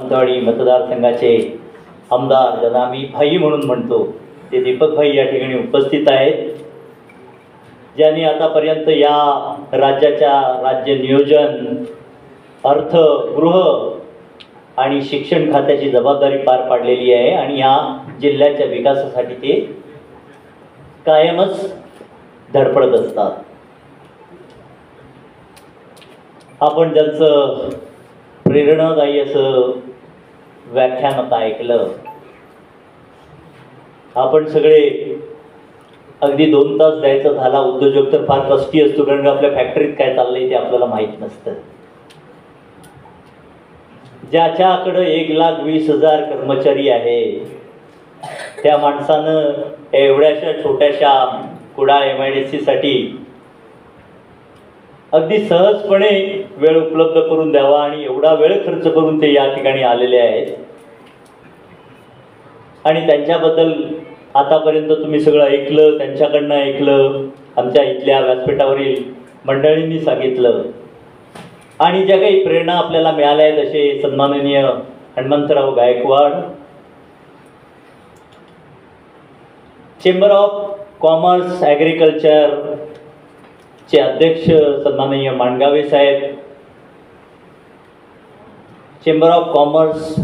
सावंतवाडी मतदारसंघाचे आमदार, ज्यांना आम्ही भाई म्हणून म्हणतो, ते दीपक भाई या ठिकाणी उपस्थित आहेत, ज्यांनी आतापर्यंत या राज्य नियोजन, अर्थ, गृह आणि शिक्षण खात्याची जबाबदारी पार पाडलेली आहे आणि या जिल्ह्याच्या विकासासाठी ते कायमच धडपडत असतात. आपण ज्यांचं प्रेरणादायी असं व्याख्यान आता ऐकलं, आपण सगळे अगदी 2 तास द्यायचा झाला. उद्योजक तर फार कष्टी असतो, कारण आपल्या फॅक्टरीत काय चाललंय ते आपल्याला माहीत नसतं. ज्याच्याकडं 1,20,000 कर्मचारी आहे, त्या माणसानं एवढ्याशा छोट्याशा कुडाळ MIDC साठी अगदी सहजपणे वेळ उपलब्ध करून द्यावा आणि एवढा वेळ खर्च करून ते या ठिकाणी आलेले आहेत. आणि त्यांच्याबद्दल आतापर्यंत तुम्ही सगळं ऐकलं, त्यांच्याकडनं ऐकलं, आमच्या इथल्या व्यासपीठावरील मंडळींनी सांगितलं. आणि ज्या काही प्रेरणा आपल्याला मिळाल्या आहेत, असे सन्माननीय Hanumantrao Gaikwad, chamber of commerce agriculture चे अध्यक्ष सन्माननीय मांडगावे साहेब, chamber of commerce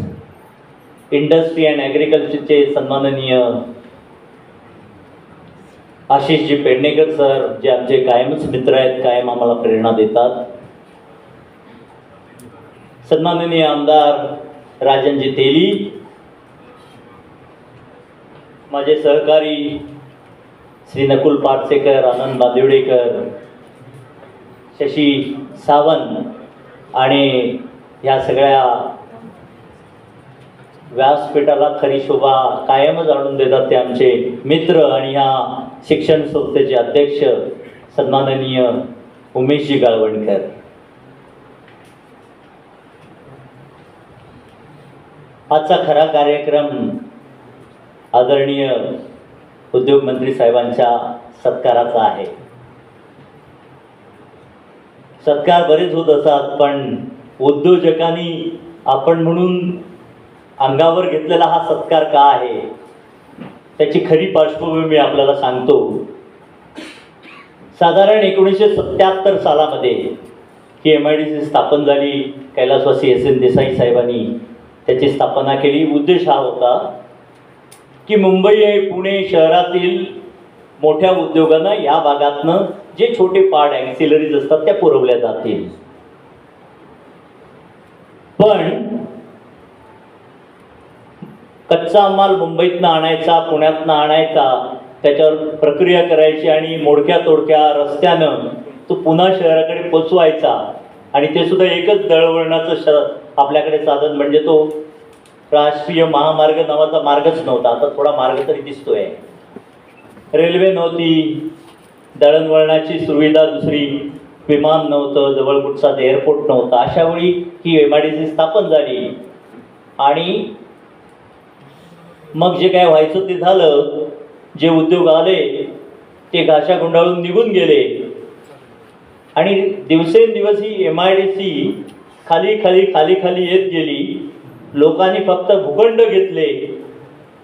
industry and ॲग्रिकल्चरचे सन्माननीय आशिषजी पेडणेकर सर, जे आमचे कायमच मित्र आहेत, कायम आम्हाला प्रेरणा देतात, सन्माननीय आमदार राजनजी तेली, माझे सहकारी श्री नकुल पाटसेकर, आनंद बांदिवडेकर, शशी सावंत आणि या सगळ्या व्यासपीठाला खरी शोभा कायमच आणून देतात ते आमचे मित्र आणि ह्या शिक्षण संस्थेचे अध्यक्ष सन्माननीय उमेशजी गाळवणकर. आजचा खरा कार्यक्रम आदरणीय उद्योगमंत्री साहेबांच्या सत्काराचा आहे. सत्कार बरेच होत असतात, पण उद्योजकांनी आपण म्हणून अंगावर घेतलेला हा सत्कार का आहे, त्याची खरी पार्श्वभूमी आपल्याला सांगतो. साधारण 1977 सालामध्ये ही MIDC स्थापन झाली. कैलासवासी SN देसाई साहेबांनी त्याची स्थापना केली. उद्देश हा होता की मुंबई आणि पुणे शहरातील मोठ्या उद्योगांना या भागातनं जे छोटे पार्ट ॲक्सिलरीज असतात त्या पुरवल्या जातील. पण कच्चा माल मुंबईतनं आणायचा, पुण्यातनं आणायचा, त्याच्यावर प्रक्रिया करायची आणि मोडक्या तोडक्या रस्त्यानं तो पुन्हा शहराकडे पोचवायचा. आणि ते सुद्धा एकच दळणवळणाचं आपल्याकडे साधन म्हणजे तो राष्ट्रीय महामार्ग नावाचा मार्गच नव्हता. आता थोडा मार्ग तरी दिसतोय. रेल्वे नव्हती, दळणवळणाची सुविधा दुसरी, विमान नव्हतं, जवळ कुठचाच एअरपोर्ट नव्हता. अशा वेळी ही MIDC स्थापन झाली आणि मग जे काय व्हायचं ते झालं. जे उद्योग आले ते घाशा गुंडाळून निघून गेले आणि दिवसेंदिवस ही MIDC खाली खाली खाली खाली येत गेली. लोकांनी फक्त भूखंड घेतले,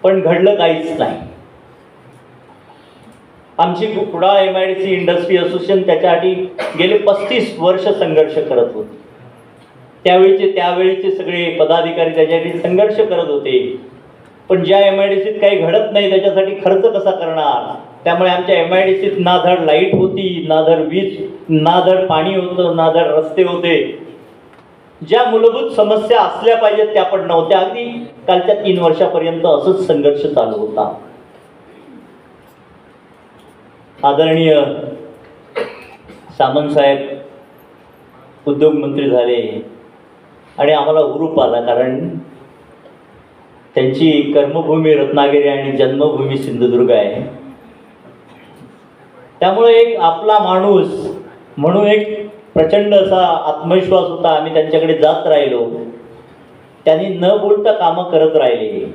पण घडलं काहीच नाही. आमची कुडाळ MIDC इंडस्ट्री असोसिएशन त्याच्यासाठी गेले 35 वर्ष संघर्ष करत होते. त्यावेळीचे सगळे पदाधिकारी त्याच्यासाठी संघर्ष करत होते. पण ज्या MIDCत काही घडत नाही त्याच्यासाठी खर्च कसा करणार. त्यामुळे आमच्या MIDCत ना धड लाईट होती, ना धड वीज, ना धड पाणी होतं, ना धड रस्ते होते. ज्या मूलभूत समस्या असल्या पाहिजेत त्या पण नव्हत्या. अगदी कालच्या 3 वर्षापर्यंत असंच संघर्ष चालू होता. आदरणीय सामंत साहेब उद्योगमंत्री झाले आणि आम्हाला हुरूप आला, कारण त्यांची कर्मभूमी रत्नागिरी आणि जन्मभूमी सिंधुदुर्ग आहे. त्यामुळे एक आपला माणूस म्हणून एक प्रचंड असा आत्मविश्वास होता. आम्ही त्यांच्याकडे जात राहिलो. त्यांनी न बोलता कामं करत राहिले.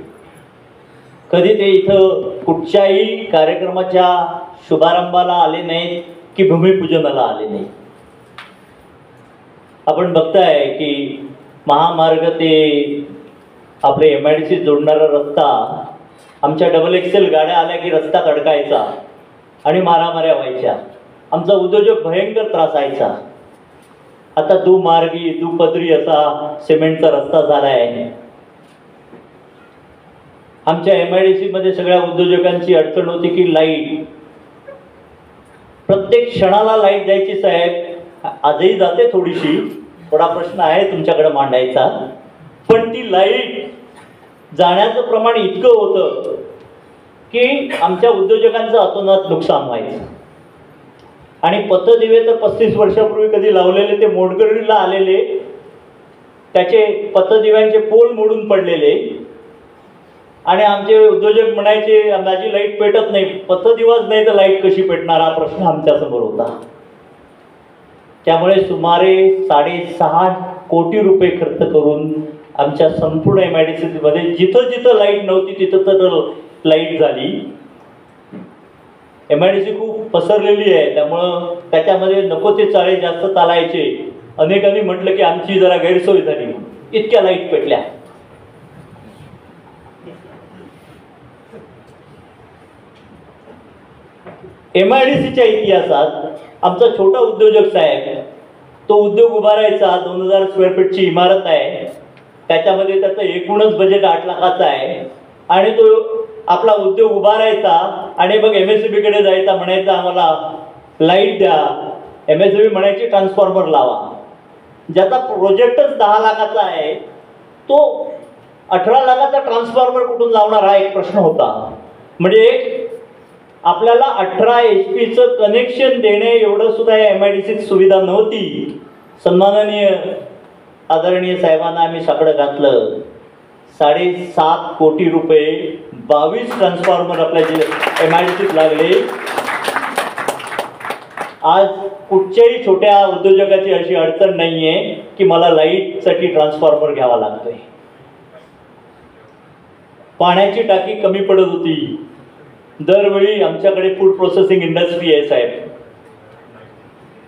कधी ते इथं कुठच्याही कार्यक्रमाच्या शुभारंभाला आले नाहीत की भूमिपूजनाला आले नाही. आपण बघताय की महामार्ग ते आपले MIDC जोडणारा रस्ता आमच्या डबल एक्सेल गाड्या आल्या की रस्ता अडकायचा आणि मारामाऱ्या व्हायच्या. आमचा उद्योजक भयंकर त्रासायचा. आता दुमार्गी दुपदरी असा सिमेंटचा रस्ता झाला आहे. आमच्या MIDC मध्ये सगळ्या उद्योजकांची अडचण होती की लाईट, प्रत्येक क्षणाला लाईट जायची साहेब. आजही जाते थोडीशी, थोडा प्रश्न आहे तुमच्याकडे मांडायचा, पण ती लाईट जाण्याचं प्रमाण इतकं होतं की आमच्या उद्योजकांचं अतोनात नुकसान व्हायचं. आणि पथदिवे तर 35 वर्षापूर्वी कधी लावलेले ते मोडकरीला आलेले, त्याचे पथदिव्यांचे पोल मोडून पडलेले. आणि आमचे उद्योजक म्हणायचे माझी लाईट पेटत नाही. पथदिवाच नाही तर लाईट कशी पेटणार हा प्रश्न आमच्यासमोर होता. त्यामुळे सुमारे 6.5 कोटी रुपये खर्च करून आमच्या संपूर्ण MIDC मध्ये जिथं जिथं लाईट नव्हती तिथं तर लाईट झाली. MIDC खूप पसरलेली आहे, त्यामुळं त्याच्यामध्ये नको ते चाळे जास्त चालायचे. अनेकांनी म्हटलं की आमची जरा गैरसोय झाली, इतक्या लाईट पेटल्या. MIDCच्या इतिहासात आमचा छोटा उद्योजक साहेब, तो उद्योग उभारायचा. 2000 स्क्वेअर फीटची इमारत आहे, त्याच्यामध्ये त्याचं एकूणच बजेट 8 लाखाचं आहे. आणि तो आपला उद्योग उभारायचा आणि मग MSEB कडे जायचा, म्हणायचा आम्हाला लाईट द्या. MSEB म्हणायची ट्रान्सफॉर्मर लावा. ज्याचा प्रोजेक्टच 10 लाखाचा आहे तो 18 लाखाचा ट्रान्सफॉर्मर कुठून लावणार हा एक प्रश्न होता. म्हणजे आपल्याला 18 HP कनेक्शन देणे एवढं सुद्धा या MIDC सुविधा नव्हती. सन्माननीय आदरणीय साहेबांना आम्ही साकडं घातलं. 7.5 कोटी रुपये 22 ट्रान्सफॉर्मर आपल्या MIDC लागले. आज कुठच्याही छोट्या उद्योजकाची अशी अडचण नाहीये की मला लाईटसाठी ट्रान्सफॉर्मर घ्यावा लागतोय. पाण्याची टाकी कमी पडत होती. दरवेळी आमच्याकडे फूड प्रोसेसिंग इंडस्ट्री आहे साहेब,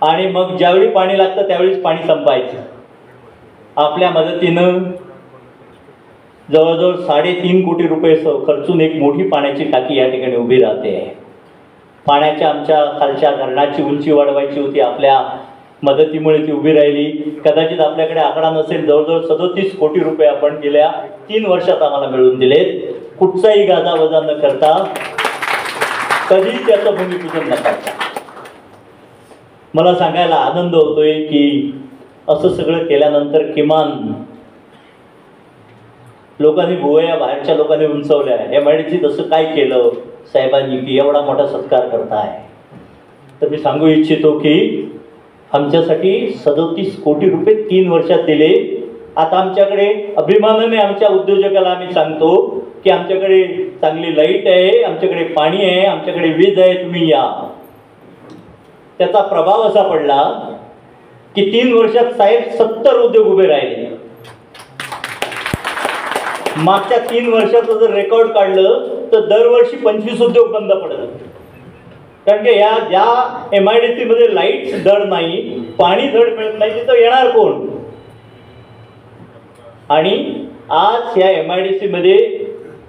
आणि मग ज्यावेळी पाणी लागतं त्यावेळीच पाणी संपायचं. आपल्या मदतीनं जवळजवळ 3.5 कोटी रुपये खर्चून एक मोठी पाण्याची टाकी या ठिकाणी उभी राहते. पाण्याच्या आमच्या खालच्या धरणाची उंची वाढवायची होती, आपल्या मदतीमुळे ती उभी राहिली. कदाचित आपल्याकडे आकडा नसेल, जवळजवळ 37 कोटी रुपये आपण गेल्या 3 वर्षात आम्हाला मिळवून दिलेत. कुठचाही गाजावजा न करता, कधी त्याचं भूमिपूजन न करता. मला सांगायला आनंद होतोय की असं सगळं केल्यानंतर किमान लोकांनी भुवया बाहेरच्या लोकांनी उंचवल्या. MIDC तसं काय केलं साहेबांनी की एवढा मोठा सत्कार करताय. तर मी सांगू इच्छितो की आमच्यासाठी 37 कोटी रुपये 3 वर्षात दिले. आता आमच्याकडे अभिमानाने आमच्या उद्योजकाला आम्ही सांगतो की आमच्याकडे चांगली लाईट आहे, आमच्याकडे पाणी आहे, आमच्याकडे वीज आहे, तुम्ही या. त्याचा प्रभाव असा पडला की 3 वर्षात साहेब 70 उद्योग उभे राहिले. मागच्या 3 वर्षाचं जर रेकॉर्ड काढलं तर दरवर्षी 25 उद्योग बंद पडत. कारण की या ज्या MIDC मध्ये लाईट धड नाही, पाणी धड मिळत नाही, तिथं येणार कोण? आणि आज या MIDC मध्ये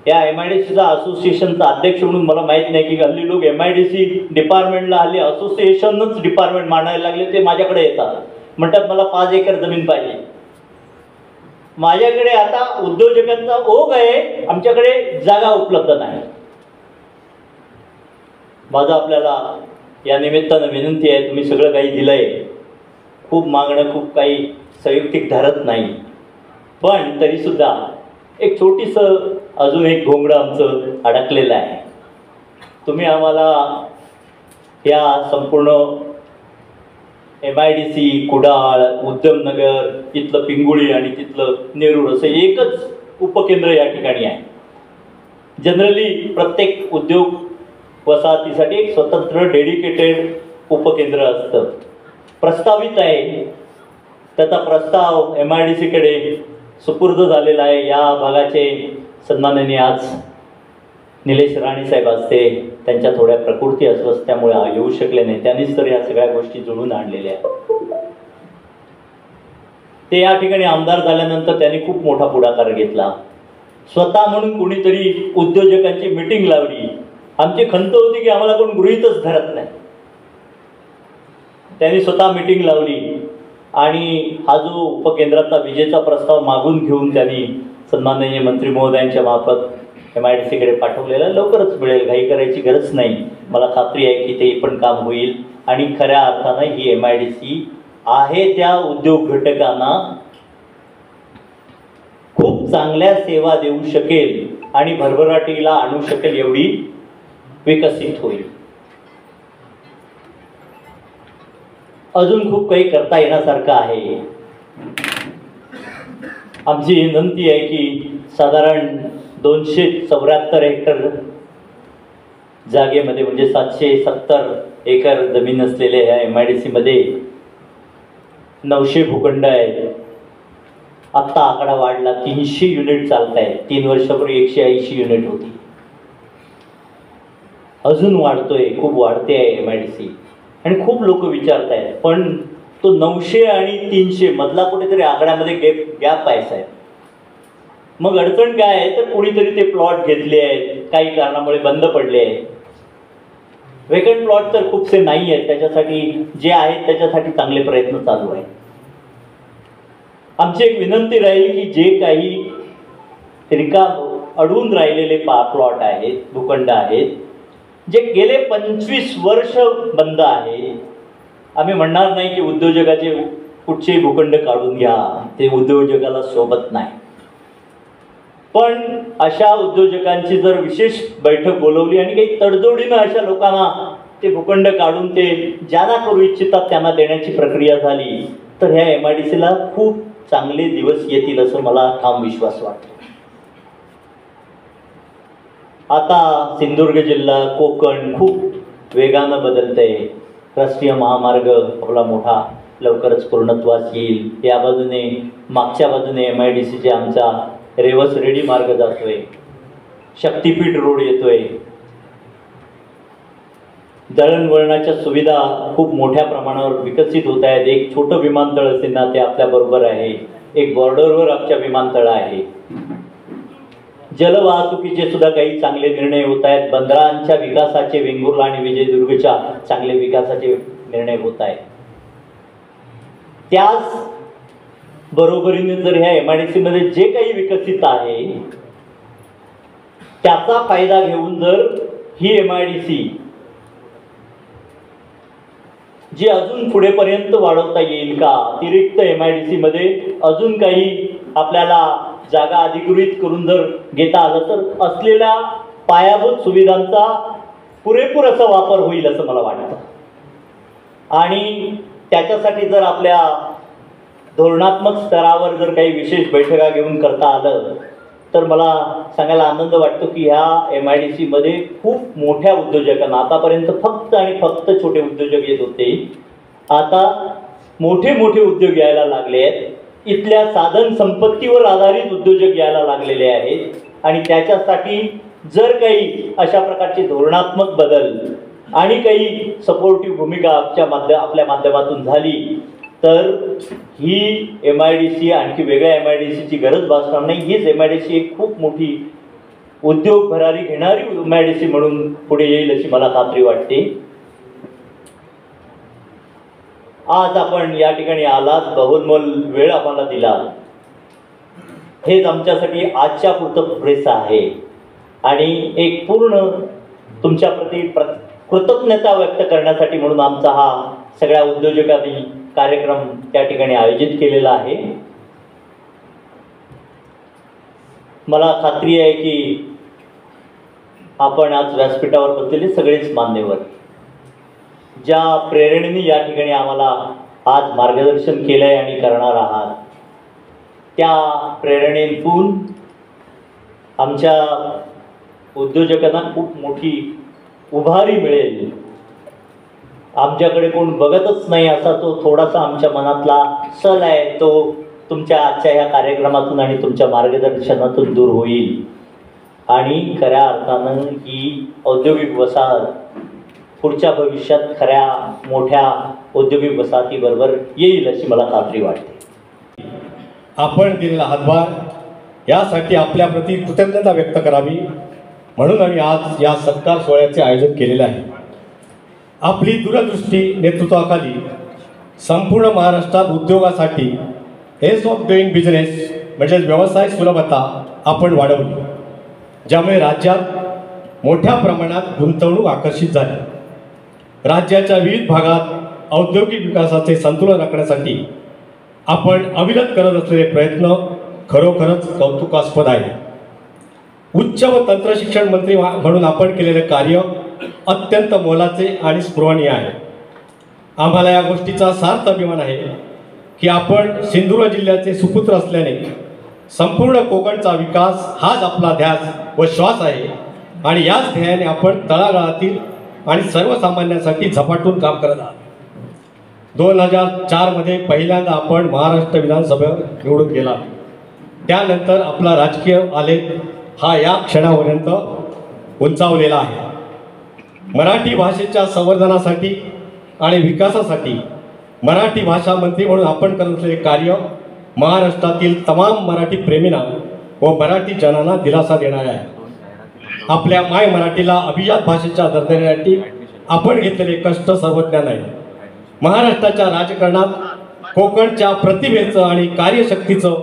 या MIDCचा असोसिएशनचा अध्यक्ष म्हणून मला माहित नाही की हल्ली लोक MIDC डिपार्टमेंटला हल्ली असोसिएशनच डिपार्टमेंट मांडायला लागले. ते माझ्याकडे येतात, म्हणतात मला 5 एकर जमीन पाहिजे. माझ्याकडे आता उद्योजकांचा ओघ आहे, आमच्याकडे जागा उपलब्ध नाही. माझं आपल्याला या निमित्तानं विनंती आहे, तुम्ही सगळं काही दिलंय, खूप मागणं खूप काही संयुक्तिक धरत नाही, पण तरी सुद्धा एक छोटीसं अजून एक घोंगडं आमचं अडकलेलं आहे. तुम्ही आम्हाला या संपूर्ण MIDC, कुडाळ, उद्यमनगर, इथलं पिंगुळी आणि तिथलं नेरूर असं एकच उपकेंद्र या ठिकाणी आहे. जनरली प्रत्येक उद्योग वसाहतीसाठी एक स्वतंत्र डेडिकेटेड उपकेंद्र असतं. प्रस्तावित आहे, त्याचा प्रस्ताव MIDC कडे सुपूर्द झालेला आहे. या भागाचे सन्माननीय आज निलेश राणे साहेब असते, त्यांच्या थोड्या प्रकृती अस्वस्थ्यामुळे येऊ शकले नाही, त्यांनीच तर या सगळ्या गोष्टी जुळून आणलेल्या आहेत. ते या ठिकाणी आमदार झाल्यानंतर त्यांनी खूप मोठा पुढाकार घेतला. स्वतः म्हणून कोणीतरी उद्योजकांची मीटिंग लावली. आमची खंत होती की आम्हाला कोण गृहीतच धरत नाही. त्यांनी स्वतः मीटिंग लावली आणि हा जो उपकेंद्राचा विजेचा प्रस्ताव मागून घेऊन त्यांनी सन्माननीय मंत्री महोदयांच्या मार्फत MIDCकडे पाठवलेला लवकरच मिळेल, घाई करायची गरज नाही. मला खात्री आहे की ते पण काम होईल आणि खऱ्या अर्थानं ही MIDC आहे त्या उद्योग घटकांना खूप चांगल्या सेवा देऊ शकेल आणि भरभराटीला आणू शकेल एवढी विकसित होईल. अजून खूप काही करता येण्यासारखं आहे. आमची विनंती आहे की साधारण 274 हेक्टर जागेमध्ये म्हणजे 770 एकर जमीन असलेल्या ह्या MIDC मध्ये 900 भूखंड आहेत. आत्ता आकडा वाढला, 300 युनिट चालत आहेत. 3 वर्षापूर्वी 180 युनिट होती. अजून वाढतोय, खूप वाढते आहे MIDC आणि खूप लोक विचारत आहेत. पण तो 900 आणि 300 मधला कुठेतरी आकड्यामध्ये गॅप आहे साहेब. मग अडचण काय आहे तर कोणीतरी ते प्लॉट घेतले आहेत, काही कारणामुळे बंद पडले आहेत. वेकंट प्लॉट तर खूपसे नाही आहेत, त्याच्यासाठी जे आहेत त्याच्यासाठी चांगले प्रयत्न चालू आहेत. आमची एक विनंती राहील की जे काही अडवून राहिलेले प्लॉट आहेत, भूखंड आहेत, जे गेले 25 वर्ष बंद आहे. आम्ही म्हणणार नाही की उद्योजकाचे कुठचेही भूखंड काढून घ्या, ते उद्योजकाला सोबत नाही. पण अशा उद्योजकांची जर विशेष बैठक बोलवली आणि काही तडजोडीनं अशा लोकांना ते भूखंड काढून ते ज्यांना करू इच्छितात त्यांना देण्याची प्रक्रिया झाली तर ह्या MIDCला खूप चांगले दिवस येतील असं मला ठाम विश्वास वाटतो. आता सिंधुदुर्ग जिल्हा, कोकण खूप वेगानं बदलतंय. राष्ट्रीय महामार्ग आपला मोठा लवकरच पूर्णत्वास येईल. या बाजूने मागच्या बाजूने MIDCचे आमचा रेवस रेडी मार्ग जातोय, शक्तीपीठ रोड येतोय. दळणवळणाच्या सुविधा खूप मोठ्या प्रमाणावर विकसित होत आहेत. एक छोटं विमानतळ असेल ना ते आपल्याबरोबर आहे. एक बॉर्डरवर आमच्या विमानतळ आहे. जलवाहतुकीचे सुद्धा काही चांगले निर्णय होत आहेत. बंदरांच्या विकासाचे, वेंगुर्ला आणि विजयदुर्गच्या चांगले विकासाचे निर्णय होत आहेत. त्याच बरोबरीने जर ह्या MIDC मध्ये जे काही विकसित आहे त्याचा फायदा घेऊन जर ही MIDC जी अजून पुढेपर्यंत वाढवता येईल का, अतिरिक्त MIDC मध्ये अजून काही आपल्याला जागा अधिकृत करून जर घेता आलं तर असलेल्या पायाभूत सुविधांचा पुरेपूर असा वापर होईल असं मला वाटतं. आणि त्याच्यासाठी जर आपल्या धोरणात्मक स्तरावर जर काही विशेष बैठका घेऊन करता आलं तर मला सांगायला आनंद वाटतो की ह्या MIDC मध्ये खूप मोठ्या उद्योजकांना, आतापर्यंत फक्त आणि फक्त छोटे उद्योजक येत होते, आता मोठे मोठे उद्योग यायला लागले आहेत. इथल्या साधन संपत्तीवर आधारित उद्योजक यायला लागलेले आहेत. आणि त्याच्यासाठी जर काही अशा प्रकारचे धोरणात्मक बदल आणि काही सपोर्टिव्ह भूमिका आपल्या माध्यमातून झाली तर ही MIDC आणखी वेगळ्या MIDCची गरज भासणार नाही. हीच MIDC एक खूप मोठी उद्योग भरारी घेणारी MIDC म्हणून पुढे येईल अशी मला खात्री वाटते. आज आपण या ठिकाणी आलात, बहुमोल वेळ आम्हाला दिला, हेच आमच्यासाठी आजच्या पुरतं पुरेसं आहे. आणि एक पूर्ण तुमच्याप्रती कृतज्ञता व्यक्त करण्यासाठी म्हणून आमचा हा सगळ्या उद्योजकांनी कार्यक्रम त्या ठिकाणी आयोजित केलेला आहे. मला खात्री आहे की आपण आज व्यासपीठावर बसलेले सगळेच मान्यवर ज्या प्रेरणेने या ठिकाणी आम्हाला आज मार्गदर्शन केलंय आणि करणार आहात, त्या प्रेरणेतून आमच्या उद्योजकांना खूप मोठी उभारी मिळेल. आमच्याकडे कोण बघतच नाही असा तो थोडासा आमच्या मनातला सल आहे, तो तुमच्या आजच्या ह्या कार्यक्रमातून आणि तुमच्या मार्गदर्शनातून दूर होईल. आणि खऱ्या अर्थानं ही औद्योगिक वसाहत पुढच्या भविष्यात खऱ्या मोठ्या औद्योगिक वसाहतीबरोबर येईल अशी मला खात्री वाटते. आपण दिलेला हातभार यासाठी आपल्याप्रती कृतज्ञता व्यक्त करावी म्हणून आम्ही आज या सत्कार सोहळ्याचे आयोजन केलेले आहे. आपली दूरदृष्टी नेतृत्वाखाली संपूर्ण महाराष्ट्रात उद्योगासाठी एज ऑफ डुईंग बिझनेस म्हणजे व्यवसाय सुलभता आपण वाढवली, ज्यामुळे राज्यात मोठ्या प्रमाणात गुंतवणूक आकर्षित झाली. राज्याच्या विविध भागात औद्योगिक विकासाचे संतुलन राखण्यासाठी आपण अविरत करत असलेले प्रयत्न खरोखरच कौतुकास्पद आहे. उच्च व तंत्रशिक्षण मंत्री म्हणून आपण केलेले कार्य अत्यंत मोलाचे आणि स्पृहणीय आहे. आम्हाला या गोष्टीचा सार्थ अभिमान आहे की आपण सिंधुदुर्ग जिल्ह्याचे सुपुत्र असल्याने संपूर्ण कोकणचा विकास हाच आपला ध्यास व श्वास आहे आणि याच ध्येयाने आपण तळागाळातील आणि सर्वसामान्यांसाठी झपाटून काम करत आहात. 2004 मध्ये पहिल्यांदा आपण महाराष्ट्र विधानसभेवर निवडून गेला. त्यानंतर आपला राजकीय आलेख हा या क्षणापर्यंत उंचावलेला आहे. मराठी भाषेच्या संवर्धनासाठी आणि विकासासाठी मराठी भाषा मंत्री म्हणून आपण करत असलेले कार्य महाराष्ट्रातील तमाम मराठी प्रेमींना व मराठी जनांना दिलासा देणारे आहे. आपल्या माय मराठीला अभिजात भाषेच्या दर्जासाठी आपण घेतलेले कष्ट सर्वज्ञ नाही. महाराष्ट्राच्या राजकारणात कोकणच्या प्रतिभेचं आणि कार्यशक्तीचं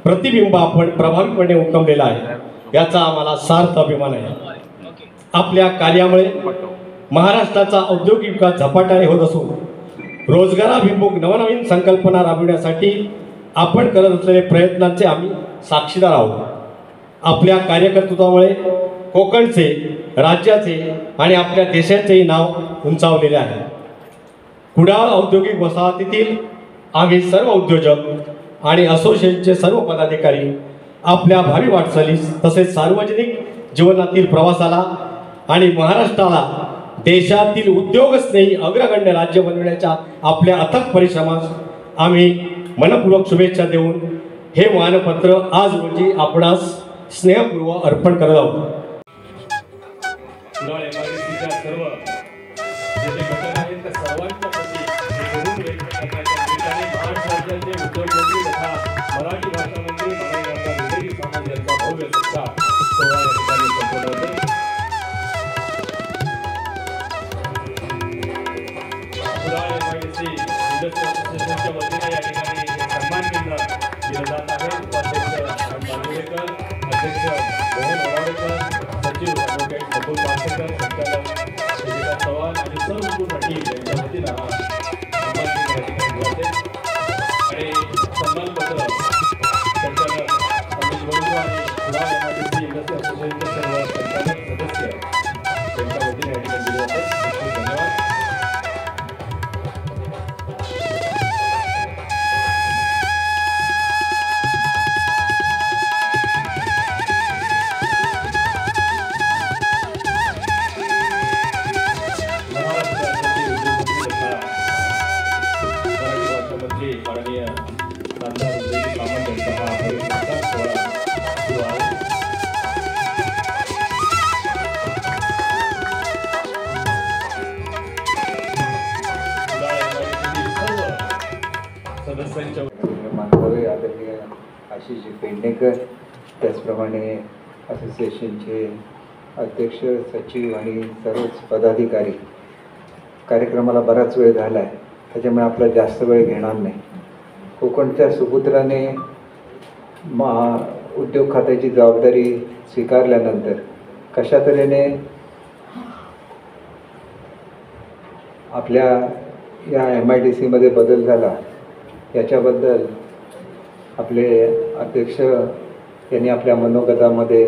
प्रतिबिंब आपण प्रभावीपणे उमटवलेलं आहे. याचा आम्हाला सार्थ अभिमान आहे. आपल्या कार्यामुळे महाराष्ट्राचा औद्योगिक विकास झपाट्याने होत असून रोजगाराभिमुख नवनवीन संकल्पना राबविण्यासाठी आपण करत असलेल्या प्रयत्नांचे आम्ही साक्षीदार आहोत. आपल्या कार्यकर्तृत्वामुळे कोकणचे, राज्याचे आणि आपल्या देशाचेही नाव उंचावलेले आहे. कुडाळ औद्योगिक वसाहतीतील आम्ही सर्व उद्योजक आणि असोसिएशनचे सर्व पदाधिकारी आपल्या भावी वाटचालीस तसेच सार्वजनिक जीवनातील प्रवासाला आणि महाराष्ट्राला देशातील उद्योगस्नेही अग्रगण्य राज्य बनविण्याच्या आपल्या अथक परिश्रमास आम्ही मनपूर्वक शुभेच्छा देऊन हे मानपत्र आज रोजी आपणास स्नेहपूर्वक अर्पण करत आहोत. सर्व जे घटक आहेत त्या सर्वांच्या प्रती महाराष्ट्र राज्याचे उद्योगमंत्री तथा मराठी भाषा मंत्री मराठी समाज यांचा भव्य सत्कार सोहळा या ठिकाणी संपन्न होतो. इंडस्ट्री असोसिएशनच्या वतीने या ठिकाणी सन्मान केंद्र दिलं जात आहे. उपाध्यक्ष बांदुरेकर, अध्यक्ष मोहन वडावेकर, सचिव ॲडव्होकेट प्रफुल्ल पाचेकर, संचालक सुजिता चव्हाण आणि सर्व पूर्ण टीम यांच्या वतीनं हा सन्मान केंद्र या ठिकाणी दिलं आणि सन्मानपत्र संचालक अमित वडूर आणि कुडाळ MIDC इंडस्ट्री असोसिएशनचे सर्व संचालक सदस्य यांच्या वतीने या ठिकाणी दिले जाते. खूप धन्यवाद. मानकरे आदरणीय आशिष पेडणेकर, त्याचप्रमाणे असोसिएशनचे अध्यक्ष, सचिव आणि सर्वच पदाधिकारी. कार्यक्रमाला बराच वेळ झाला आहे, त्याच्यामुळे आपला जास्त वेळ घेणार नाही. कोकणच्या सुपुत्राने उद्योग खात्याची जबाबदारी स्वीकारल्यानंतर कशा तऱ्हेने आपल्या या MIDCमध्ये बदल झाला याच्याबद्दल आपले अध्यक्ष यांनी आपल्या मनोगतामध्ये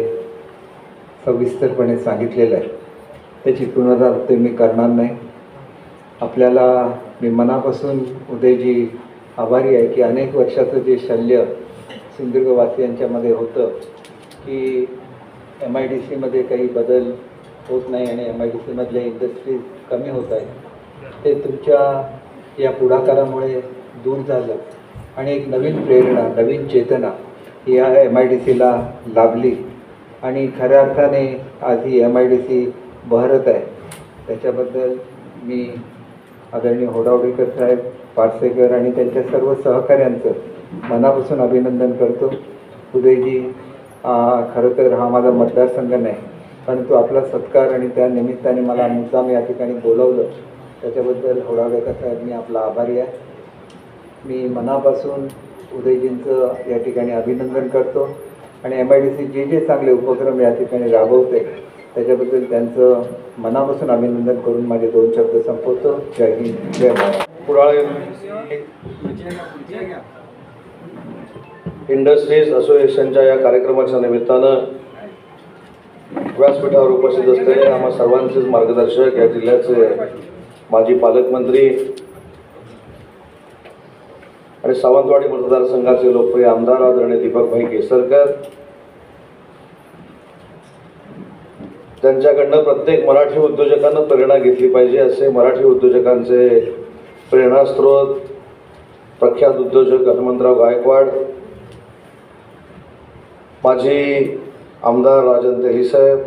सविस्तरपणे सांगितलेलं आहे. त्याची पुनरावृत्ती मी करणार नाही. आपल्याला मी मनापासून उदयजी आभारी आहे की अनेक वर्षाचं जे शल्य सिंधुदुर्गवासियांच्यामध्ये होतं की MIDCमध्ये काही बदल होत नाही आणि MIDCमधल्या इंडस्ट्रीज कमी होत आहेत, ते तुमच्या या पुढाकारामुळे दूर झालं आणि एक नवीन प्रेरणा, नवीन चेतना या MIDCला लाभली आणि खऱ्या अर्थाने आज ही MIDC बहरत आहे. त्याच्याबद्दल मी आदरणीय होडावडेकर साहेब, पारसेकर आणि त्यांच्या सर्व सहकाऱ्यांचं मनापासून अभिनंदन करतो. उदयजी खरं तर हा माझा मतदारसंघ नाही, परंतु आपला सत्कार आणि त्या निमित्ताने मला मुद्दाम या ठिकाणी बोलवलं त्याच्याबद्दल होडावडेकर साहेब मी आपला आभारी आहे. मी मनापासून उदयजींचं या ठिकाणी अभिनंदन करतो आणि MIDC जे चांगले उपक्रम या ठिकाणी राबवते त्याच्याबद्दल त्यांचं मनापासून अभिनंदन करून माझे 2 शब्द संपवतो. जय हिंद, जय महाराष्ट्र. कुडाळ इंडस्ट्रीज असोसिएशनच्या या कार्यक्रमाच्या निमित्तानं व्यासपीठावर उपस्थित असलेले आम्हा सर्वांचेच मार्गदर्शक, या जिल्ह्याचे माजी पालकमंत्री आणि सावंतवाडी मतदारसंघाचे लोकप्रिय आमदार आदरणीय दीपकभाई केसरकर, त्यांच्याकडनं प्रत्येक मराठी उद्योजकांना प्रेरणा घेतली पाहिजे असे मराठी उद्योजकांचे प्रेरणास्त्रोत प्रख्यात उद्योजक हनुमंतराव गायकवाड, माजी आमदार राजन तेलीसाहेब,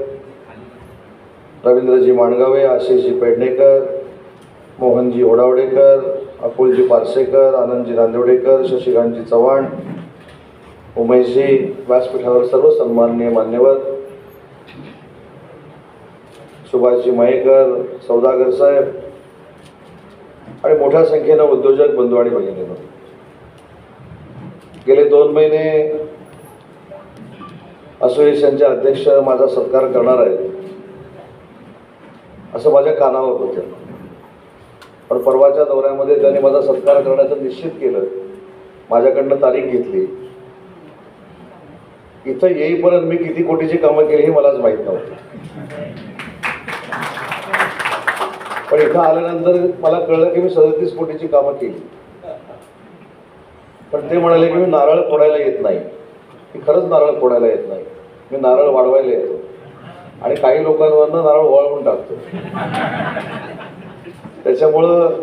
रवींद्रजी माणगावे, आशिषजी पेडणेकर, मोहनजी होडावडेकर, अकुलजी पारसेकर, आनंदजी नांदेवडेकर, शशिकांतजी चव्हाण, उमेशजी, व्यासपीठावर सर्व सन्माननीय मान्यवर, सुभाषजी मयेकर, सौदागर साहेब आणि मोठ्या संख्येनं उद्योजक बंधू आणि भगिनींनो, गेले 2 महिने असोसिएशनचे अध्यक्ष माझा सत्कार करणार आहेत असं माझ्या कानावर होतं, पण परवाच्या दौऱ्यामध्ये त्यांनी माझा सत्कार करण्याचं निश्चित केलं, माझ्याकडनं तारीख घेतली. इथं येईपर्यंत मी किती कोटीची कामं केली हे मलाच माहीत नव्हतं, पण इथं आल्यानंतर मला कळलं की मी 37 कोटीची कामं केली. पण ते म्हणाले की मी नारळ फोडायला येत नाही. मी खरंच नारळ फोडायला येत नाही, मी नारळ वाढवायला येतो आणि काही लोकांवरनं नारळ वळवून टाकतो. त्याच्यामुळं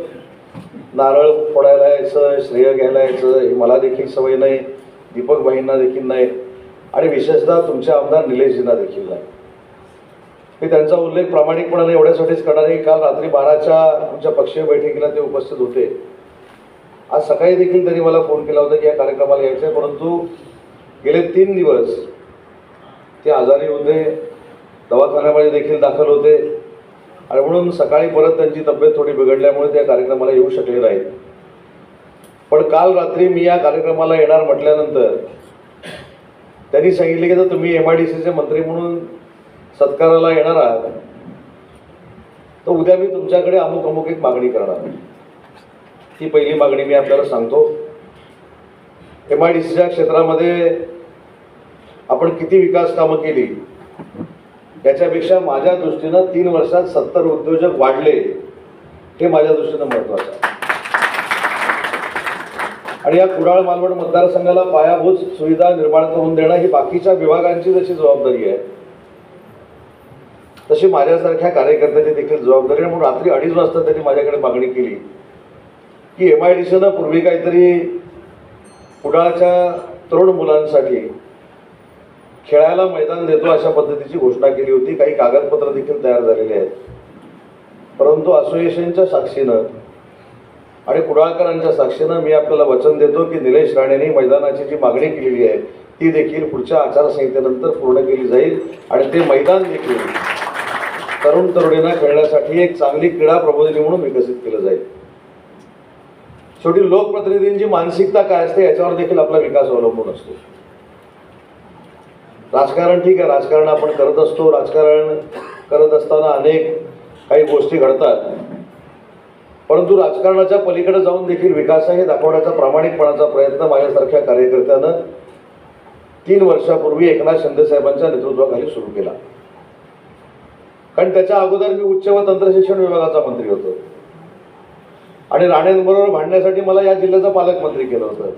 नारळ फोडायला यायचं, श्रेय घ्यायला यायचं ही मला देखील सवय नाही, दीपक भाईंना देखील नाही आणि विशेषतः तुमचे आमदार निलेशजींना देखील नाही. मी त्यांचा उल्लेख प्रामाणिकपणाने एवढ्यासाठीच करणार आहे की काल रात्री 12च्या आमच्या पक्षीय बैठकीला ते उपस्थित होते. आज सकाळी देखील त्यांनी मला फोन केला होता की या कार्यक्रमाला यायचं आहे, परंतु गेले 3 दिवस ते आजारी होते, दवाखान्यामध्ये देखील दाखल होते आणि म्हणून सकाळी परत त्यांची तब्येत थोडी बिघडल्यामुळे त्या कार्यक्रमाला येऊ शकले नाहीत. पण काल रात्री मी या कार्यक्रमाला येणार म्हटल्यानंतर त्यांनी सांगितले की जर तुम्ही MIDCचे मंत्री म्हणून सत्काराला येणार आहात तर उद्या मी तुमच्याकडे अमुक अमुक एक मागणी करणार. ती पहिली मागणी मी आपल्याला सांगतो. MIDCच्या क्षेत्रामध्ये आपण किती विकास कामं केली याच्यापेक्षा माझ्या दृष्टीनं 3 वर्षात 70 उद्योजक वाढले हे माझ्या दृष्टीनं महत्त्वाचं आहे. आणि या कुडाळ मालवण मतदारसंघाला पायाभूत सुविधा निर्माण करून देणं ही बाकीच्या विभागांची जशी जबाबदारी आहे तशी माझ्यासारख्या कार्यकर्त्याची देखील जबाबदारी आहे. म्हणून रात्री 2:30 वाजता त्यांनी माझ्याकडे मागणी केली की MIDCनं पूर्वी काहीतरी कुडाळच्या तरुण मुलांसाठी खेळायला मैदान देतो अशा पद्धतीची घोषणा केली होती. काही कागदपत्र देखील तयार झालेले आहेत, परंतु असोसिएशनच्या साक्षीनं आणि कुडाळकरांच्या साक्षीनं मी आपल्याला वचन देतो की निलेश राणेंनी मैदानाची जी मागणी केलेली आहे ती देखील पुढच्या आचारसंहितेनंतर पूर्ण केली जाईल आणि ते मैदान देखील तरुण तरुणींना खेळण्यासाठी एक चांगली क्रीडा प्रबोधिनी म्हणून विकसित केलं जाईल. शेवटी लोकप्रतिनिधींची मानसिकता काय असते याच्यावर देखील आपला विकास अवलंबून असतो. राजकारण ठीक आहे, राजकारण आपण करत असतो, राजकारण करत असताना अनेक काही गोष्टी घडतात, परंतु राजकारणाच्या पलीकडे जाऊन देखील विकास आहे हे दाखवण्याचा प्रामाणिकपणाचा प्रयत्न माझ्यासारख्या कार्यकर्त्यानं 3 वर्षापूर्वी एकनाथ शिंदे साहेबांच्या नेतृत्वाखाली सुरू केला. कारण त्याच्या अगोदर मी उच्च व तंत्रशिक्षण विभागाचा मंत्री होतो आणि राणेंबरोबर भांडण्यासाठी मला या जिल्ह्याचा पालकमंत्री केलं होतं.